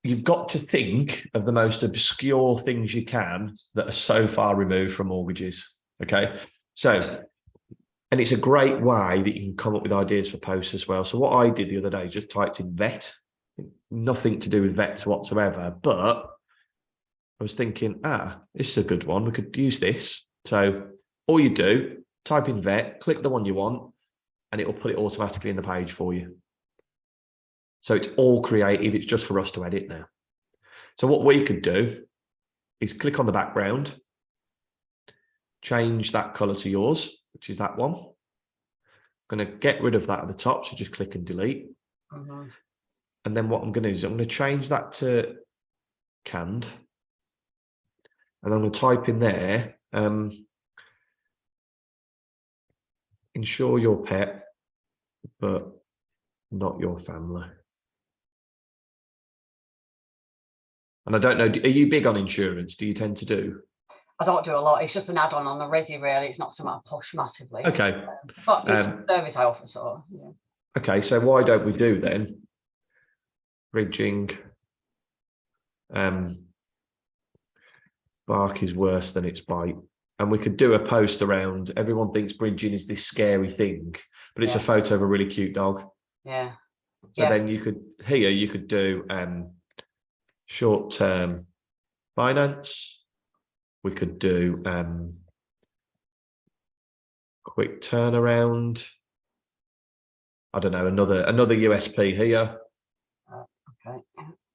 you've got to think of the most obscure things you can that are so far removed from mortgages. Okay, so, and it's a great way that you can come up with ideas for posts as well. So what I did the other day is just typed in vet, nothing to do with vets whatsoever, but I was thinking, this is a good one. We could use this. So all you do, type in vet, click the one you want, and it will put it automatically in the page for you. So it's all created. It's just for us to edit now. So what we could do is click on the background, change that color to yours, which is that one. I'm going to get rid of that at the top. So just click and delete. And then what I'm going to do is I'm going to change that to canned. And I'm going to type in there, insure your pet, but not your family. And I don't know, are you big on insurance? Do you tend to do? I don't do a lot. It's just an add-on on the resi, really. It's not something I push massively. Okay. But it's a service I offer, so yeah. Okay, so why don't we do then bridging, bark is worse than its bite. And we could do a post around, everyone thinks bridging is this scary thing, but it's a photo of a really cute dog. Yeah. So then you could, here you could do short-term finance, we could do quick turnaround. I don't know, another USP here.
Okay.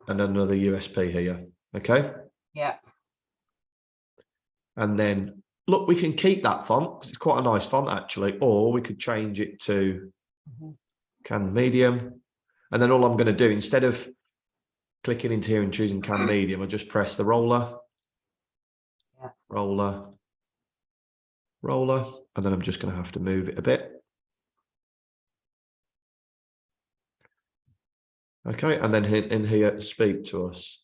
And another USP here. Okay.
Yeah.
And then look, we can keep that font because it's quite a nice font actually, or we could change it to Can Medium. And then all I'm going to do, instead of clicking into here and choosing Can Medium, I just press the roller, roller, roller, and then I'm just going to have to move it a bit. Okay, and then in here, speak to us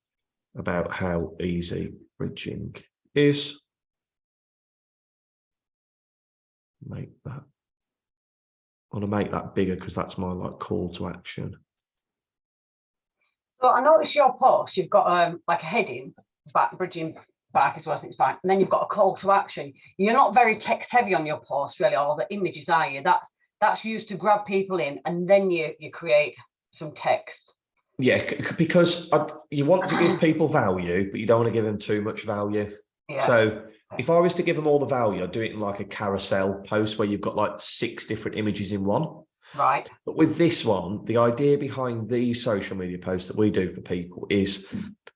about how easy bridging is. Make that. I want to make that bigger because that's my like call to action.
So I noticed your post, you've got like a heading, back, bridging back as well as it's back, and then you've got a call to action. You're not very text heavy on your post really, or the images, are you? That's used to grab people in, and then you create some text.
Yeah, because you want to give people value, but you don't want to give them too much value. Yeah. So if I was to give them all the value, I'd do it in like a carousel post where you've got like 6 different images in one.
Right.
But with this one, the idea behind these social media posts that we do for people is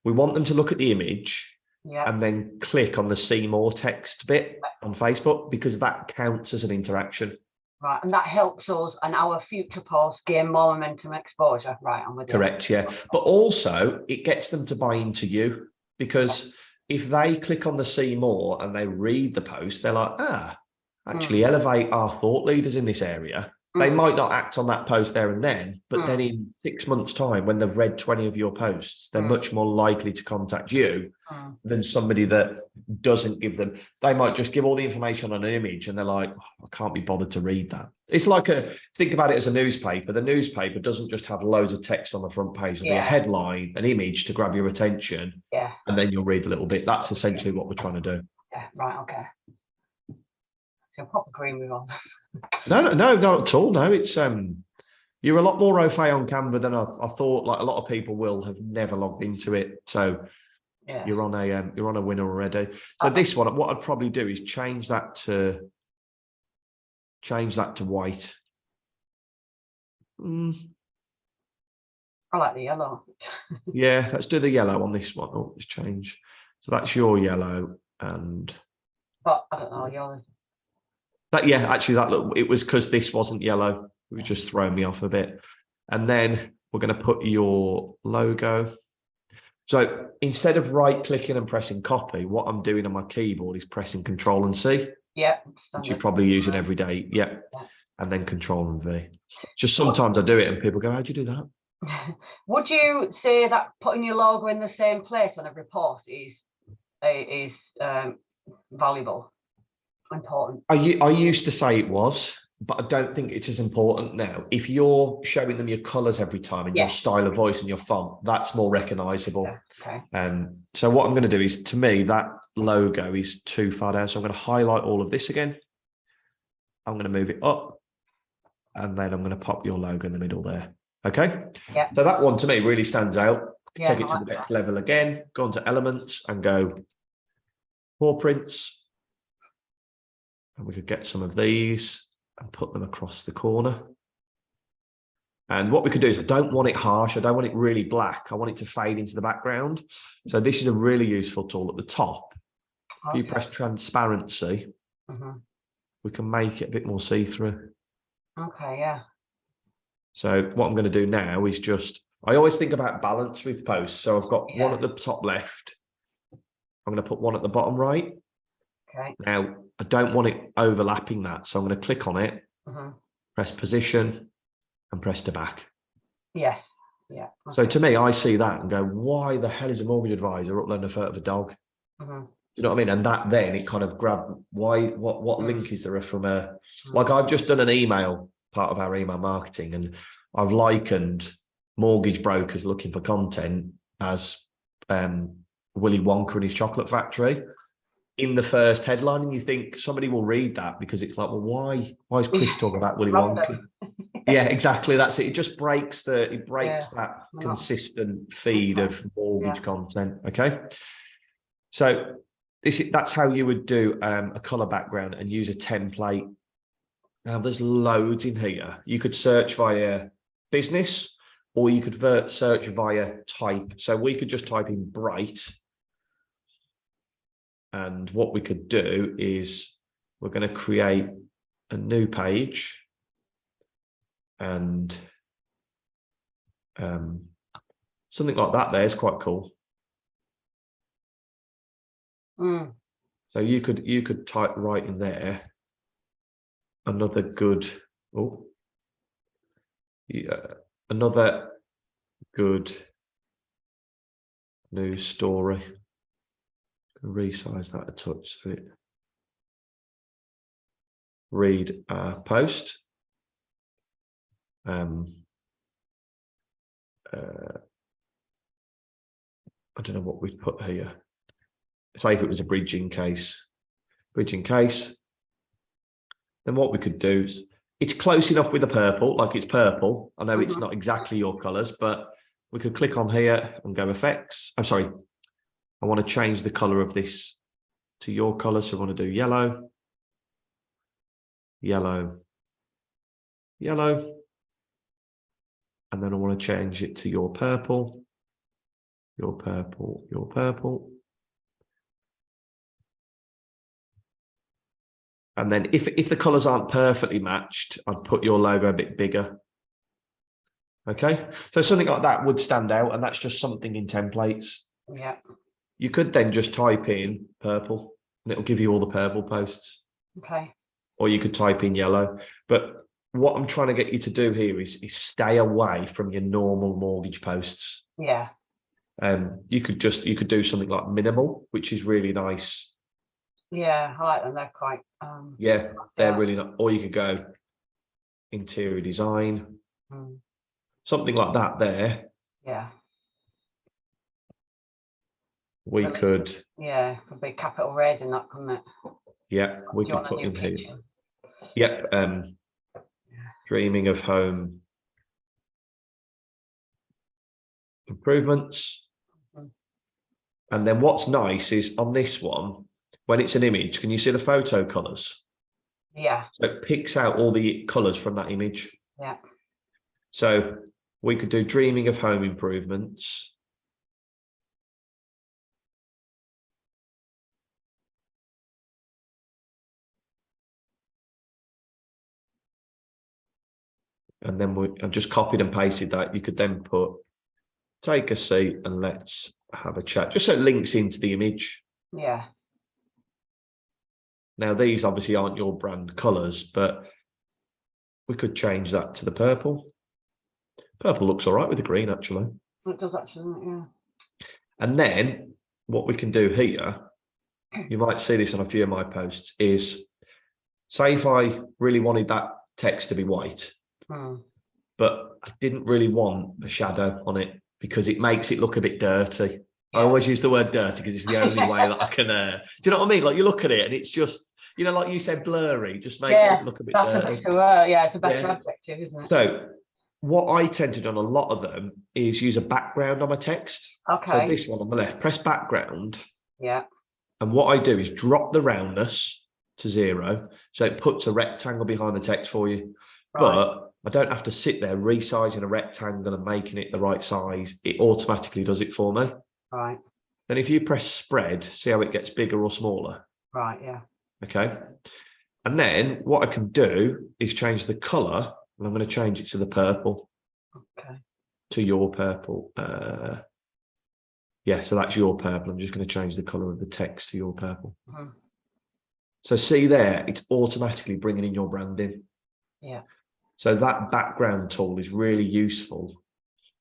we want them to look at the image and then click on the see more text bit on Facebook, because that counts as an interaction. Right,
and that helps us and our future posts gain more momentum exposure. Right, I'm with you.
Correct, yeah. But also it gets them to buy into you, because if they click on the see more and they read the post, they're like, actually elevate our thought leaders in this area. They might not act on that post there and then, but then in 6 months' time, when they've read 20 of your posts, they're much more likely to contact you than somebody that doesn't give them. They might just give all the information on an image and they're like, I can't be bothered to read that. It's like think about it as a newspaper. The newspaper doesn't just have loads of text on the front page. There'll be a headline, an image to grab your attention, and then you'll read a little bit. That's essentially what we're trying to do.
Yeah, right, okay. So proper green with on.
No, not at all. No, it's you're a lot more au fait on Canva than I thought. Like a lot of people will have never logged into it, so you're on a winner already. So this one, what I'd probably do is change that to white.
I like the yellow.
Yeah, let's do the yellow on this one. Oh, let's change. So that's your yellow, and
but I don't know, yellow.
That actually it was because this wasn't yellow. It was just throwing me off a bit. And then we're going to put your logo. So instead of right clicking and pressing copy, what I'm doing on my keyboard is pressing Control and C.
Yeah.
Which you're probably using every day. Yeah. And then Control and V. Just sometimes I do it and people go, how'd you do that?
Would you say that putting your logo in the same place on every post is valuable? Important.
I used to say it was, but I don't think it's as important now. If you're showing them your colors every time and your style of voice and your font, that's more recognizable.
Okay.
So what I'm going to do is, to me, that logo is too far down. So I'm going to highlight all of this again. I'm going to move it up, and then I'm going to pop your logo in the middle there. Okay.
Yeah.
So that one to me really stands out. Take it to the next level again. Go onto elements and go paw prints. And we could get some of these and put them across the corner. And what we could do is, I don't want it harsh. I don't want it really black. I want it to fade into the background. So this is a really useful tool at the top. If you press transparency, we can make it a bit more see-through.
Okay, yeah.
So what I'm going to do now is I always think about balance with posts. So I've got one at the top left. I'm going to put one at the bottom right.
Okay.
Now, I don't want it overlapping that. So I'm going to click on it, press position, and press to back.
Yes. Yeah. Okay.
So to me, I see that and go, why the hell is a mortgage advisor uploading a photo of a dog? Do you know what I mean? And that then it kind of grabbed, what link is there from like I've just done an email, part of our email marketing, and I've likened mortgage brokers looking for content as Willy Wonka and his chocolate factory in the first headline. And you think somebody will read that because it's like, well, why is Chris talking about Willy Wonka? Yeah, exactly. That's it. It just breaks that consistent feed of mortgage content. Okay. So that's how you would do a color background and use a template. Now there's loads in here. You could search via business, or you could search via type. So we could just type in bright. And what we could do is we're going to create a new page, and something like that there is quite cool. So you could type right in there another good another good news story. Resize that a touch so it read post. I don't know what we'd put here. Say if it was a bridging case. Then what we could do is, it's close enough with the purple, like it's purple. I know it's not exactly your colors, but we could click on here and go effects. I'm sorry, I want to change the color of this to your color. So I want to do yellow, yellow, yellow. And then I want to change it to your purple, your purple, your purple. And then if the colors aren't perfectly matched, I'd put your logo a bit bigger. Okay, so something like that would stand out, and that's just something in templates.
Yeah.
You could then just type in purple and it'll give you all the purple posts.
Okay.
Or you could type in yellow. But what I'm trying to get you to do here is stay away from your normal mortgage posts.
Yeah.
You could do something like minimal, which is really nice.
Yeah, I like them. They're quite
yeah, they're really nice. Or you could go interior design, something like that there.
Yeah.
We could.
Yeah, could be capital red in that, couldn't it?
Yeah, we could put in here. Yep. Dreaming of home improvements. And then what's nice is on this one, when it's an image, can you see the photo colors?
Yeah.
So it picks out all the colors from that image.
Yeah.
So we could do dreaming of home improvements. And then I've just copied and pasted that. You could then put, take a seat and let's have a chat, just so it links into the image.
Yeah.
Now, these obviously aren't your brand colors, but we could change that to the purple. Purple looks all right with the green, actually.
It does actually, yeah.
And then what we can do here, you might see this on a few of my posts, is say if I really wanted that text to be white, but I didn't really want a shadow on it because it makes it look a bit dirty. Yeah. I always use the word dirty because it's the only way that I can, do you know what I mean? Like you look at it and it's just, you know, like you said, blurry, just makes it look a bit dirty.
That's a better, yeah, it's a better adjective, isn't it?
So what I tend to do on a lot of them is use a background on my text.
Okay.
So this one on the left, press background.
Yeah.
And what I do is drop the roundness to 0. So it puts a rectangle behind the text for you. Right. But I don't have to sit there resizing a rectangle and making it the right size. It automatically does it for me.
Right.
Then if you press spread, see how it gets bigger or smaller?
Right, yeah.
Okay. And then what I can do is change the color, and I'm going to change it to the purple.
Okay. To
your purple. Yeah, so that's your purple. I'm just going to change the color of the text to your purple. So see there, it's automatically bringing in your branding. Yeah. So that background tool is really useful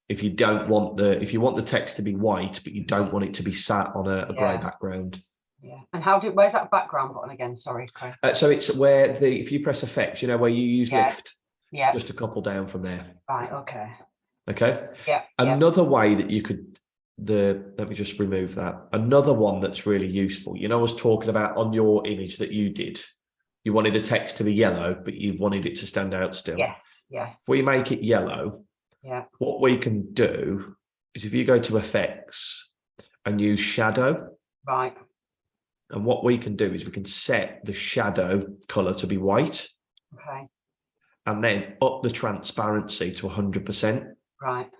if you don't want if you want the text to be white, but you don't want it to be sat on a grey background. Yeah. And
where's that background button again? Sorry, Craig.
So it's where if you press effects, you know, where you use lift. Yeah. Just a couple down from there.
Right. Okay.
Okay. Yeah. Another way that you could, let me just remove that. Another one that's really useful. You know, I was talking about on your image that you did. You wanted the text to be yellow, but you wanted it to stand out still.
Yes. Yes.
If we make it yellow, what we can do is if you go to effects and use shadow.
Right.
And what we can do is we can set the shadow color to be white.
Okay.
And then up the transparency to 100%.
Right.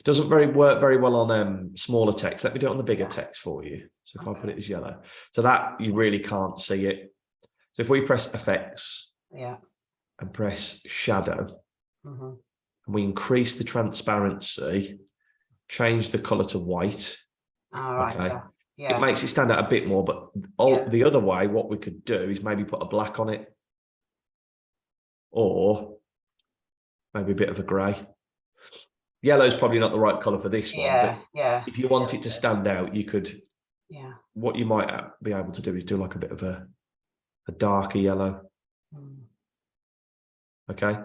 Doesn't work very well on smaller text. Let me do it on the bigger text for you. So if I put it as yellow, so that you really can't see it. So if we press effects, and press shadow, and we increase the transparency, change the color to white.
All right.
Okay. It makes it stand out a bit more, but the other way, what we could do is maybe put a black on it, or maybe a bit of a grey. Yellow is probably not the right color for this one, but if you want it to stand out, you could.
Yeah.
What you might be able to do is do like a bit of a darker yellow. Okay,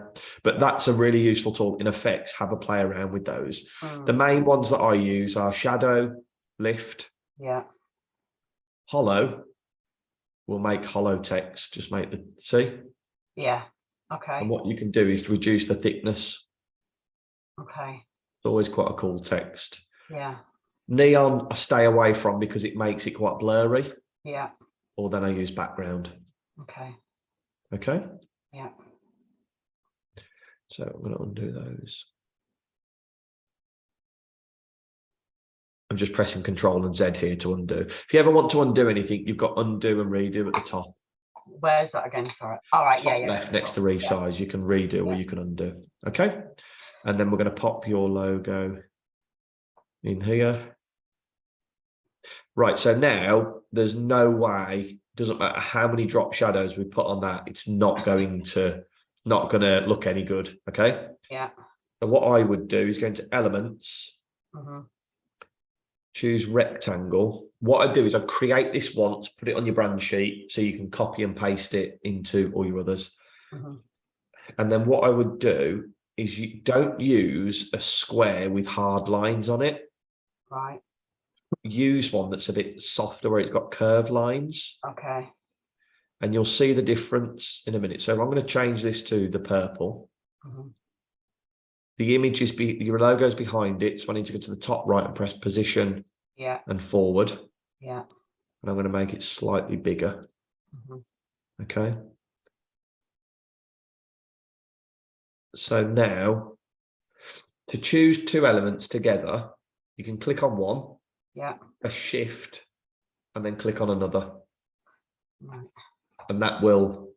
but that's a really useful tool in effects. Have a play around with those. The main ones that I use are shadow, lift, hollow. We'll make hollow text. Just make the see.
Yeah. Okay.
And what you can do is reduce the thickness.
Okay.
It's always quite a cool text.
Yeah.
Neon, I stay away from because it makes it quite blurry.
Yeah.
Or then I use background.
Okay.
Okay.
Yeah.
So I'm going to undo those. I'm just pressing Control and Z here to undo. If you ever want to undo anything, you've got undo and redo at the top.
Where's that again? Sorry. All right.
Top left next to resize. You can redo or you can undo. Okay. And then we're going to pop your logo in here. Right. So now there's no way, doesn't matter how many drop shadows we put on that, it's not going to look any good. Okay.
Yeah.
So what I would do is go into elements, choose rectangle. What I do is I create this once, put it on your brand sheet so you can copy and paste it into all your others. And then what I would do is you don't use a square with hard lines on it.
Right.
Use one that's a bit softer where it's got curved lines.
Okay.
And you'll see the difference in a minute. So I'm going to change this to the purple. The image is your logo's behind it. So I need to go to the top right and press position and forward.
Yeah.
And I'm going to make it slightly bigger. Okay. So now to choose two elements together, you can click on one, press shift, and then click on another. And that will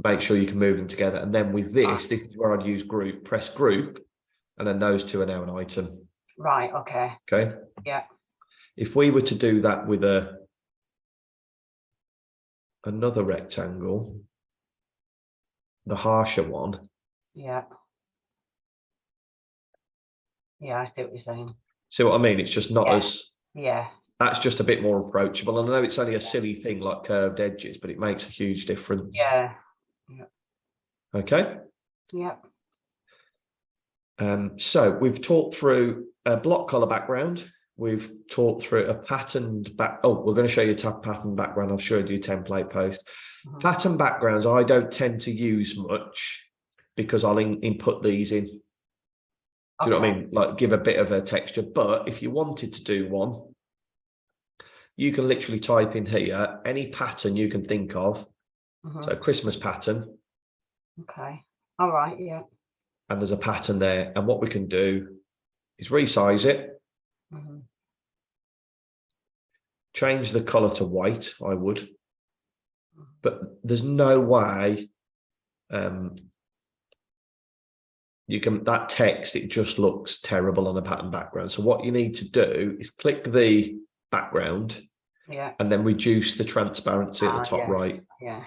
make sure you can move them together. And then with this is where I'd use group, press group, and then those two are now an item.
Right. Okay.
Okay.
Yeah.
If we were to do that with another rectangle, the harsher one.
Yeah. Yeah, I see what you're saying.
See what I mean? It's just not as.
Yeah.
That's just a bit more approachable. And I know it's only a silly thing like curved edges, but it makes a huge difference.
Yeah.
Okay.
Yeah.
So we've talked through a block color background. We've talked through a patterned back. Oh, we're going to show you a pattern background. I've showed you template post. Pattern backgrounds I don't tend to use much because I'll input these in. Do you know what I mean? Like give a bit of a texture. But if you wanted to do one, you can literally type in here any pattern you can think of. So Christmas pattern.
Okay. All right. Yeah.
And there's a pattern there. And what we can do is resize it. Change the color to white, I would. But there's no way you can, that text, it just looks terrible on a pattern background. So what you need to do is click the background and then reduce the transparency at the top right.
Yeah.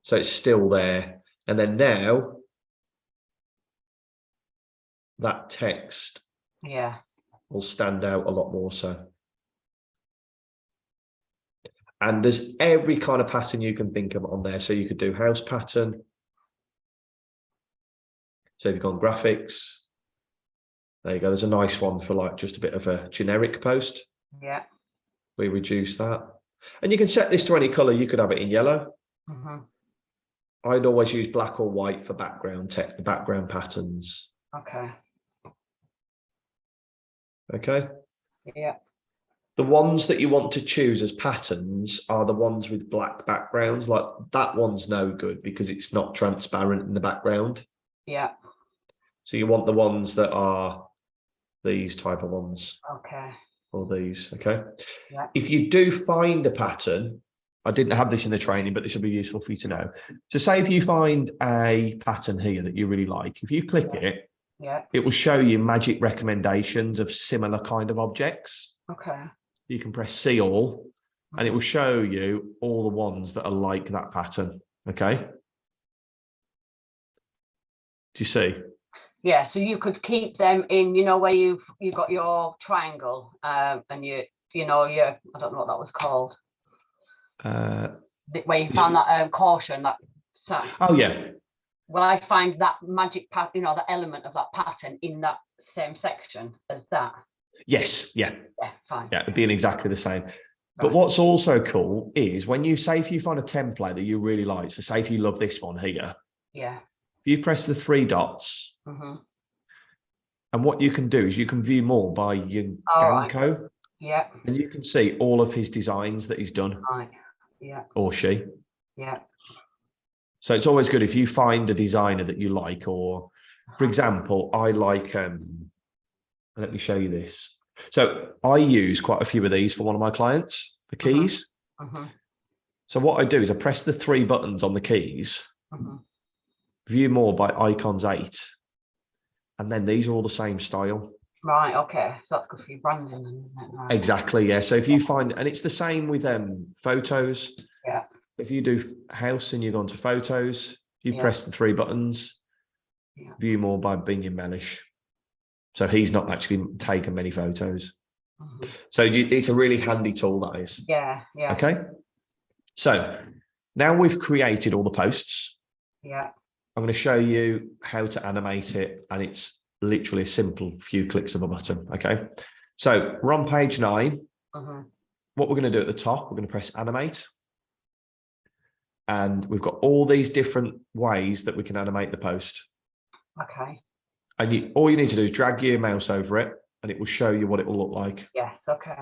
So it's still there. And then now that text will stand out a lot more so. And there's every kind of pattern you can think of on there. So you could do house pattern. So if you've gone graphics, there you go. There's a nice one for like just a bit of a generic post.
Yeah.
We reduce that. And you can set this to any color. You could have it in yellow. I'd always use black or white for background text, background patterns.
Okay.
Okay.
Yeah.
The ones that you want to choose as patterns are the ones with black backgrounds. Like that one's no good because it's not transparent in the background.
Yeah.
So you want the ones that are these type of ones.
Okay.
Or these, okay?
Yeah.
If you do find a pattern, I didn't have this in the training, but this will be useful for you to know. So say if you find a pattern here that you really like, if you click it, it will show you magic recommendations of similar kind of objects.
Okay.
You can press see all, and it will show you all the ones that are like that pattern, okay? Do you see?
Yeah, so you could keep them in, you know, where you've got your triangle, and I don't know what that was called. Where you found that caution, that.
Oh yeah.
Will I find that magic pattern, the element of that pattern in that same section as that?
Yes. Yeah.
Yeah. Fine.
Yeah, it'd be in exactly the same. But what's also cool is when you say if you find a template that you really like, so say if you love this one here.
Yeah.
You press the 3 dots, and what you can do is you can view more by Yanko.
Right. Yeah.
And you can see all of his designs that he's done.
Right. Yeah.
Or she.
Yeah.
So it's always good if you find a designer that you like, or for example, I like, let me show you this. So I use quite a few of these for one of my clients, the keys. So what I do is I press the 3 buttons on the keys, view more by icons 8. And then these are all the same style.
Right. Okay. So that's good for your branding, isn't it? Right.
Exactly. Yeah. So if you find, and it's the same with photos.
Yeah.
If you do house and you go onto photos, you press the 3 buttons, view more by Binion Mellish. So he's not actually taken many photos. So it's a really handy tool, that is.
Yeah. Yeah.
Okay. So now we've created all the posts.
Yeah.
I'm going to show you how to animate it, and it's literally a simple few clicks of a button. Okay. So we're on page 9. What we're going to do at the top, we're going to press animate. And we've got all these different ways that we can animate the post.
Okay.
And all you need to do is drag your mouse over it, and it will show you what it will look like.
Yes. Okay.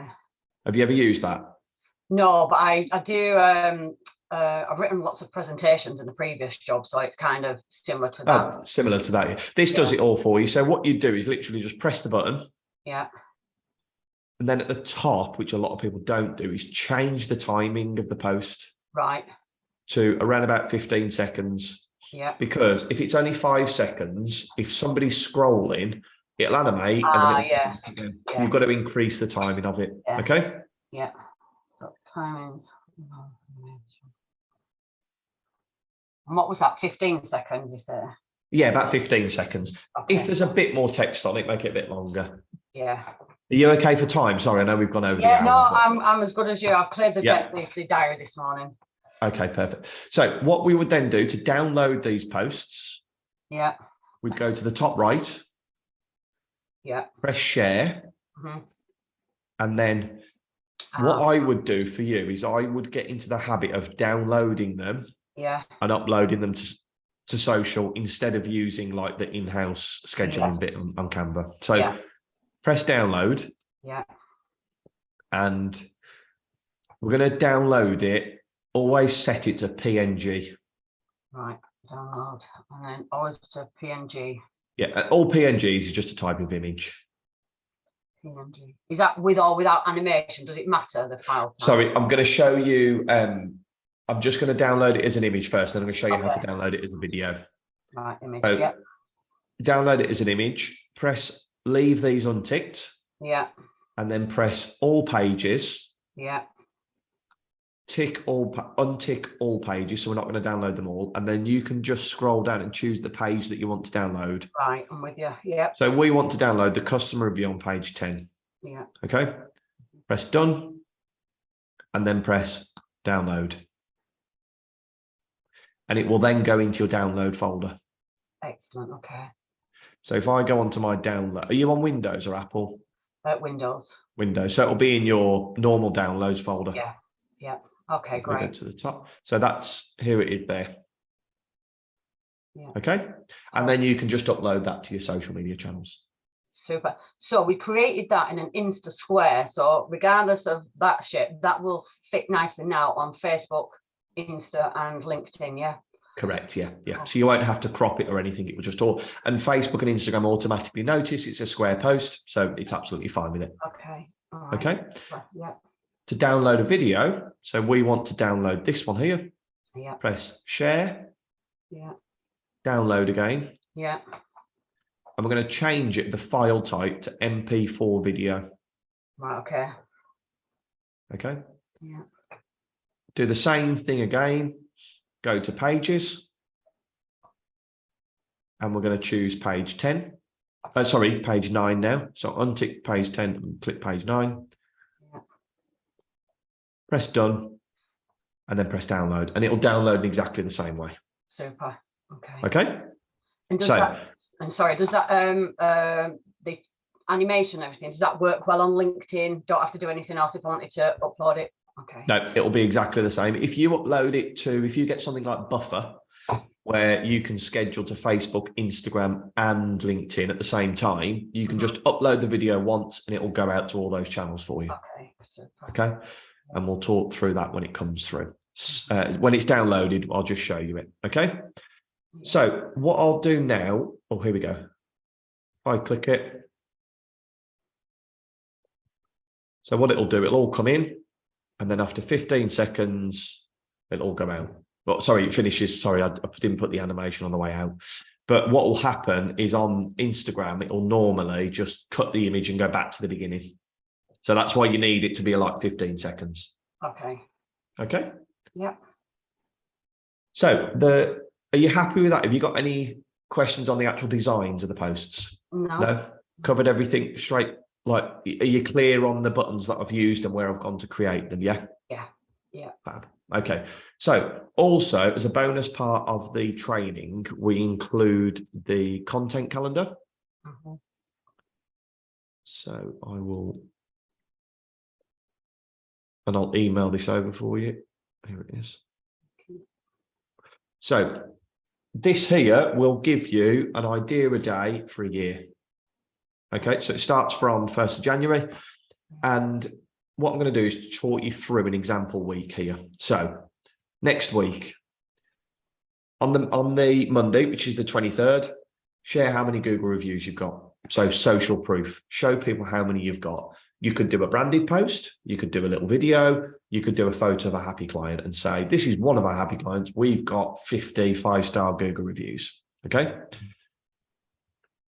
Have you ever used that?
No, but I do. I've written lots of presentations in the previous job, so it's kind of similar to that.
Oh, similar to that. Yeah. This does it all for you. So what you do is literally just press the button.
Yeah.
And then at the top, which a lot of people don't do, is change the timing of the post.
Right.
To around about 15 seconds.
Yeah.
Because if it's only 5 seconds, if somebody's scrolling, it'll animate. And then you've got to increase the timing of it.
Yeah.
Okay?
Yeah. So timings. And what was that? 15 seconds, you say?
Yeah, about 15 seconds.
Okay.
If there's a bit more text on it, make it a bit longer.
Yeah.
Are you okay for time? Sorry, I know we've gone over the hour.
No, I'm as good as you. I've cleared the diary this morning.
Okay, perfect. So what we would then do to download these posts, we'd go to the top right, press share, and then what I would do for you is I would get into the habit of downloading them and uploading them to social instead of using like the in-house scheduling bit on Canva. So press download, and we're going to download it. Always set it to PNG.
Right, download, and then always to PNG.
Yeah, all PNGs is just a type of image.
PNG. Is that with or without animation? Does it matter, the file type?
Sorry, I'm going to show you. I'm just going to download it as an image first, then I'm going to show you how to download it as a video.
Right, image.
So, download it as an image. Press leave these unticked.
Yeah.
And then press all pages.
Yeah.
Untick all pages, so we're not going to download them all, and then you can just scroll down and choose the page that you want to download.
Right, I'm with you. Yeah.
So we want to download the customer review on page 10.
Yeah.
Okay. Press done, and then press download, and it will then go into your download folder.
Excellent. Okay.
So if I go onto my download, are you on Windows or Apple?
Windows.
Windows. So it'll be in your normal downloads folder.
Yeah. Yeah. Okay, great.
Go to the top. So that's, here it is there. Yeah. Okay. And then you can just upload that to your social media channels.
Super. So we created that in an Insta square. So regardless of that shape, that will fit nicely now on Facebook, Insta, and LinkedIn. Yeah.
Correct. Yeah. Yeah. So you won't have to crop it or anything. It will just all, and Facebook and Instagram automatically notice it's a square post. So it's absolutely fine with it.
Okay. All right.
Okay.
Yeah.
To download a video. So we want to download this one here.
Yeah.
Press share.
Yeah.
Download again.
Yeah.
And we're going to change it, the file type, to MP4 video.
Right. Okay.
Okay.
Yeah.
Do the same thing again. Go to pages. And we're going to choose page 10. Sorry, page 9 now. So untick page 10 and click page 9.
Yeah.
Press done. And then press download. And it'll download in exactly the same way.
Super. Okay.
Okay.
And does
So,
that, I'm sorry, does that the animation and everything, does that work well on LinkedIn? Don't have to do anything else if I wanted to upload it. Okay.
no, it'll be exactly the same. If you upload it to, if you get something like Buffer, where you can schedule to Facebook, Instagram, and LinkedIn at the same time, you can just upload the video once and it will go out to all those channels for you.
Okay. Super.
Okay. And we'll talk through that when it comes through. When it's downloaded, I'll just show you it. Okay. So what I'll do now, oh, here we go. If I click it. So what it'll do, it'll all come in. And then after 15 seconds, it'll all go out. Well, sorry, it finishes. Sorry, I didn't put the animation on the way out. But what will happen is on Instagram, it'll normally just cut the image and go back to the beginning. So that's why you need it to be like 15 seconds.
Okay.
Okay.
Yeah.
So are you happy with that? Have you got any questions on the actual designs of the posts?
No.
No? Covered everything straight? Like, are you clear on the buttons that I've used and where I've gone to create them? Yeah?
Yeah. Yeah.
Fab. Okay. So also, as a bonus part of the training, we include the content calendar. So I will, and I'll email this over for you. Here it is. So this here will give you an idea a day for a year. Okay, so it starts from 1st of January. And what I'm going to do is talk you through an example week here. So next week, on the Monday, which is the 23rd, share how many Google reviews you've got. So social proof, show people how many you've got. You could do a branded post, you could do a little video, you could do a photo of a happy client and say, this is one of our happy clients. We've got 50 5-star Google reviews. Okay.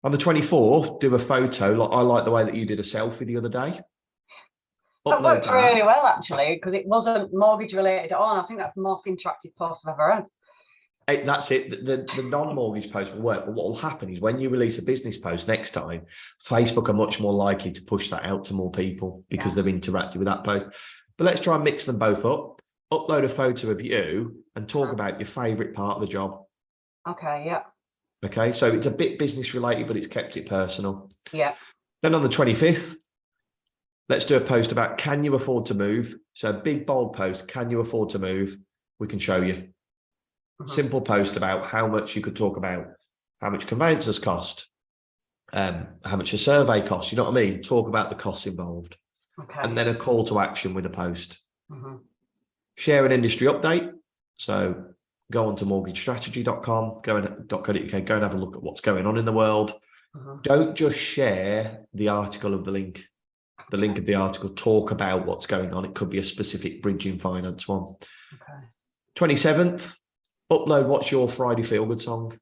On the 24th, do a photo. I like the way that you did a selfie the other day.
That worked really well, actually, because it wasn't mortgage related at all. And I think that's the most interactive post I've ever had.
That's it. The non-mortgage post will work. But what will happen is when you release a business post next time, Facebook are much more likely to push that out to more people because they've interacted with that post. But let's try and mix them both up. Upload a photo of you and talk about your favorite part of the job.
Okay. Yeah.
Okay. So it's a bit business related, but it's kept it personal.
Yeah.
Then on the 25th, let's do a post about, can you afford to move? So a big bold post, can you afford to move? We can show you. Simple post about how much you could talk about, how much conveyancers cost, how much a survey costs, you know what I mean? Talk about the costs involved.
Okay.
And then a call to action with a post. Share an industry update. So go on to mortgagestrategy.com, .co.uk, go and have a look at what's going on in the world. Don't just share the article of the link of the article, talk about what's going on. It could be a specific bridging finance one. 27th, upload what's your Friday feel good song.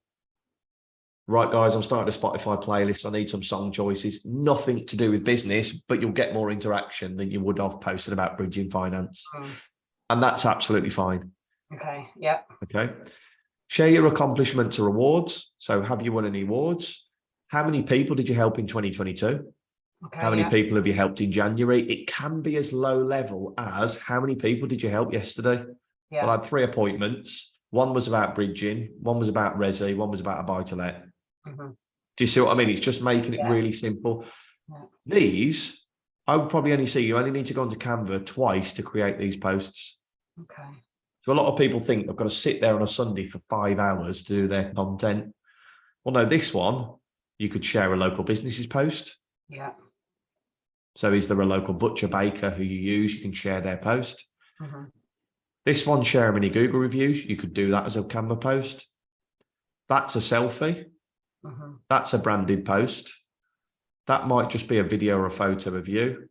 Right, guys, I'm starting a Spotify playlist. I need some song choices. Nothing to do with business, but you'll get more interaction than you would have posted about bridging finance. And that's absolutely fine.
Okay. Yeah.
Okay. Share your accomplishments or awards. So have you won any awards? How many people did you help in 2022?
Okay,
how many people have you helped in January? It can be as low level as how many people did you help yesterday?
Yeah.
Well, I had 3 appointments. One was about bridging, one was about resi, one was about a buy-to-let. Do you see what I mean? It's just making it really simple. These, I would probably only see, you only need to go onto Canva twice to create these posts.
Okay.
So a lot of people think they've got to sit there on a Sunday for 5 hours to do their content. Well, no, this one, you could share a local businesses post.
Yeah.
So is there a local butcher, baker who you use? You can share their post.
Mm-hmm.
This one, share many Google reviews. You could do that as a Canva post. That's a selfie.
Mm-hmm.
That's a branded post. That might just be a video or a photo of you.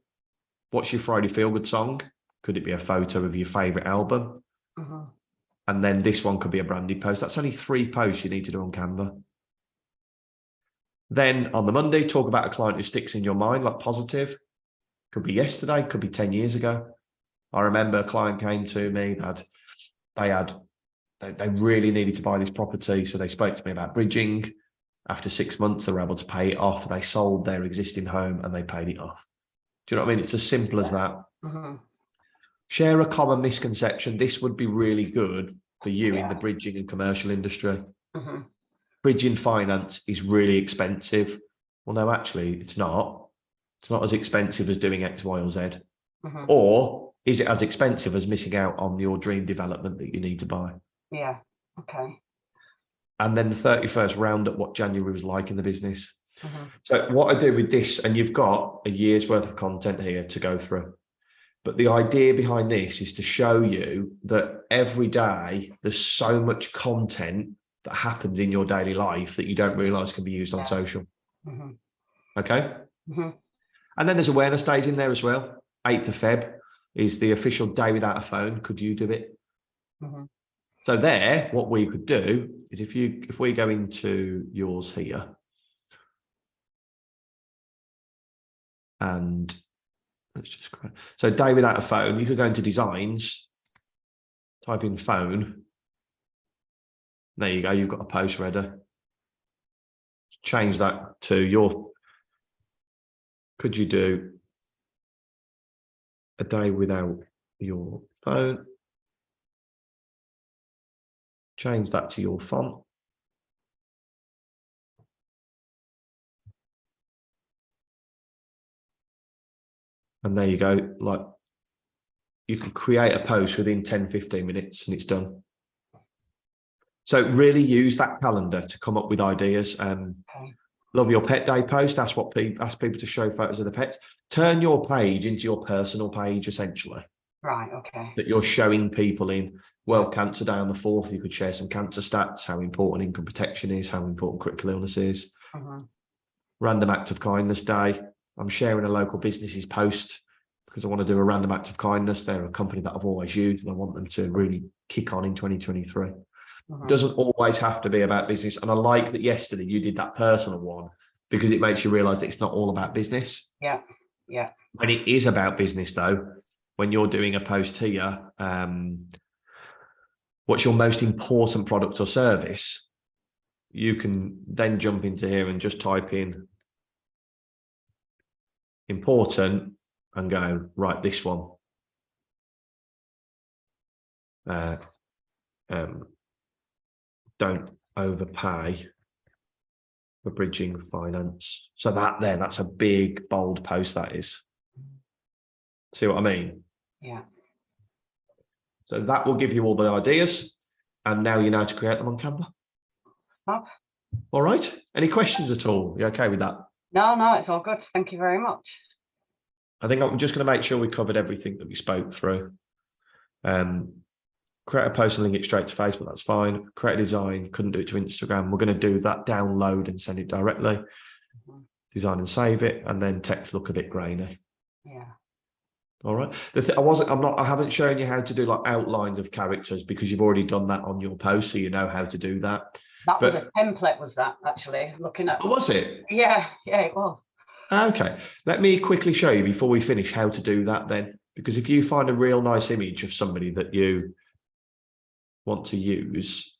What's your Friday feel good song? Could it be a photo of your favorite album?
Mm-hmm.
And then this one could be a branded post. That's only 3 posts you need to do on Canva. Then on the Monday, talk about a client who sticks in your mind, like positive. Could be yesterday, could be 10 years ago. I remember a client came to me that they really needed to buy this property. So they spoke to me about bridging. After 6 months, they were able to pay it off. They sold their existing home and they paid it off. Do you know what I mean? It's as simple as that.
Mm-hmm.
Share a common misconception. This would be really good for you in
Yeah.
the bridging and commercial industry.
Mm-hmm.
Bridging finance is really expensive. Well, no, actually, it's not. It's not as expensive as doing X, Y, or Z.
Mm-hmm.
Or is it as expensive as missing out on your dream development that you need to buy?
Yeah. Okay.
And then the 31st, round up what January was like in the business.
Mm-hmm.
So what I do with this, and you've got a year's worth of content here to go through. But the idea behind this is to show you that every day there's so much content that happens in your daily life that you don't realize can be used on social.
Mm-hmm.
Okay.
Mm-hmm.
And then there's awareness days in there as well. 8th of Feb is the official day without a phone. Could you do it?
Mm-hmm.
So there, what we could do is if we go into yours here and let's just, so day without a phone, you could go into designs, type in phone. There you go. You've got a post ready. Change that to your, could you do a day without your phone? Change that to your font. And there you go. Like you can create a post within 10, 15 minutes and it's done. So really use that calendar to come up with ideas.
Okay.
Love your pet day post. Ask people to show photos of the pets. Turn your page into your personal page, essentially.
Right. Okay.
That you're showing people in. World Cancer Day on the 4th, you could share some cancer stats, how important income protection is, how important critical illness is.
Mm-hmm.
Random act of kindness day. I'm sharing a local business's post because I want to do a random act of kindness. They're a company that I've always used and I want them to really kick on in 2023.
Mm-hmm.
It doesn't always have to be about business. And I like that yesterday you did that personal one because it makes you realize that it's not all about business.
Yeah. Yeah.
When it is about business, though, when you're doing a post here, what's your most important product or service? You can then jump into here and just type in important and go, right, this one. Don't overpay for bridging finance. So that's a big, bold post, that is. See what I mean?
Yeah.
So that will give you all the ideas. And now you know how to create them on Canva.
Oh.
All right. Any questions at all? You okay with that?
No, it's all good. Thank you very much.
I think I'm just going to make sure we covered everything that we spoke through. Create a post and link it straight to Facebook. That's fine. Create a design. Couldn't do it to Instagram. We're going to do that. Download and send it directly.
Mm-hmm.
Design and save it. And then text look a bit grainy.
Yeah.
All right. I haven't shown you how to do like outlines of characters because you've already done that on your post. So you know how to do that.
That was a template, was that actually? Looking at.
Oh, was it?
Yeah, it was.
Okay. Let me quickly show you before we finish how to do that then. Because if you find a real nice image of somebody that you want to use.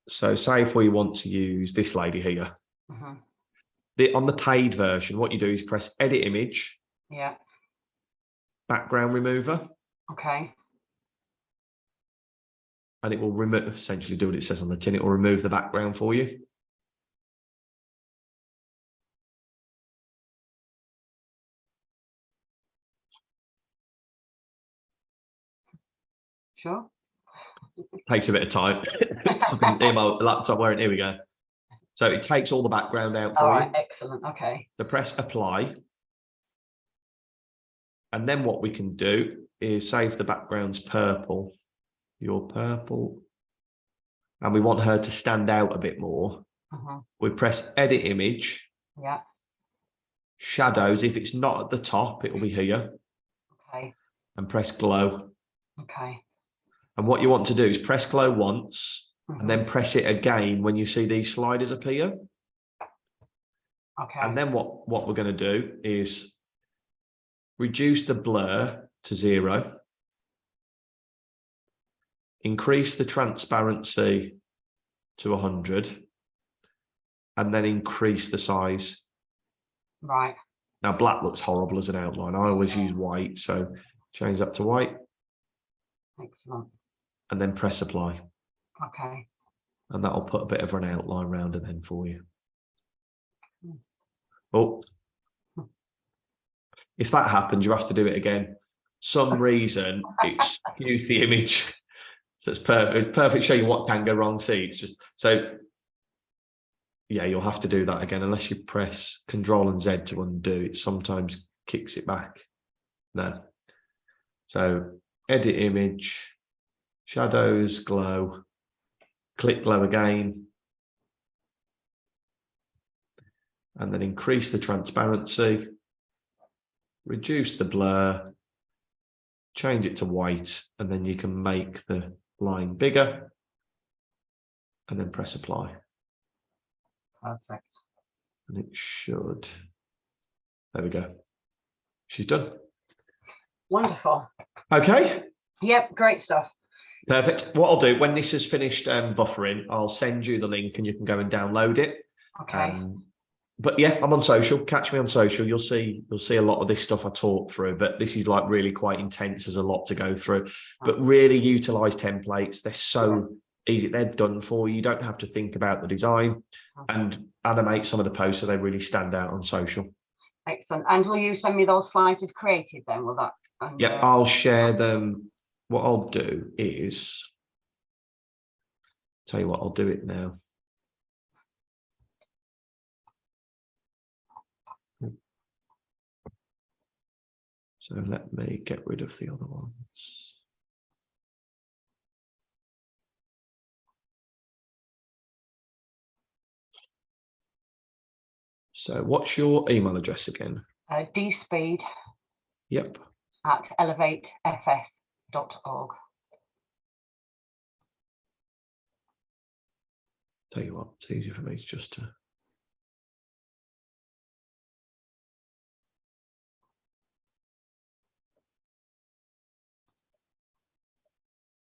So say if we want to use this lady here.
Mm-hmm.
On the paid version, what you do is press edit image.
Yeah.
Background remover.
Okay.
And it will remove, essentially do what it says on the tin. It will remove the background for you.
Sure.
Takes a bit of time. I've been near my laptop wearing. Here we go. So it takes all the background out
All
for
right,
you.
excellent. Okay.
So press apply. And then what we can do is say if the background's purple, your purple, and we want her to stand out a bit more. We press edit image.
Yeah.
Shadows. If it's not at the top, it'll be here.
Okay.
And press glow.
Okay.
And what you want to do is press glow once and then press it again when you see these sliders appear.
Okay.
And then what we're going to do is reduce the blur to 0. Increase the transparency to 100. And then increase the size.
Right.
Now, black looks horrible as an outline. I always use white, so change that to white.
Excellent.
And then press apply.
Okay.
And that'll put a bit of an outline around it then for you. Oh, if that happens, you have to do it again. Some reason it skews the image. So it's perfect. Perfect. Show you what can go wrong. See, it's just so. Yeah, you'll have to do that again unless you press Control and Z to undo. It sometimes kicks it back. No. So edit image, shadows, glow, click glow again. And then increase the transparency, reduce the blur, change it to white, and then you can make the line bigger and then press apply.
Perfect.
And it should, there we go. She's done.
Wonderful.
Okay.
Yep, great stuff.
Perfect. What I'll do when this is finished buffering, I'll send you the link and you can go and download it.
Okay.
But yeah, I'm on social. Catch me on social. You'll see a lot of this stuff I talk through, but this is like really quite intense. There's a lot to go through, but really utilize templates. They're so easy. They're done for you. You don't have to think about the design and animate some of the posts so they really stand out on social.
Excellent. And will you send me those slides you've created then? Will that?
Yeah, I'll share them. What I'll do is, tell you what, I'll do it now. So let me get rid of the other ones. So what's your email address again?
dspeed
Yep.
at elevatefs.org.
Tell you what, it's easier for me just to.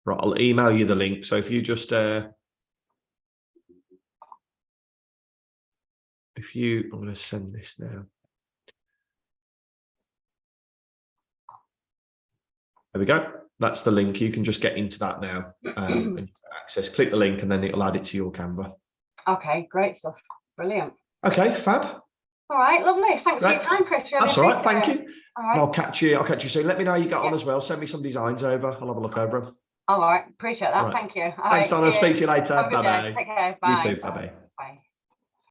Right, I'll email you the link. So if you just, I'm going to send this now. There we go. That's the link. You can just get into that now and access. Click the link and then it'll add it to your Canva.
Okay, great stuff. Brilliant.
Okay, fab.
All right, lovely. Thanks for your time, Chris. Really
That's all right. Thank you.
All right.
I'll catch you soon. Let me know how you get on as well. Send me some designs over. I'll have a look over them.
All right. Appreciate that. Thank you.
Thanks, Donna. I'll speak to you later.
Have a good day.
Bye-bye.
Take care. Bye.
You too. Bye-bye.
Bye.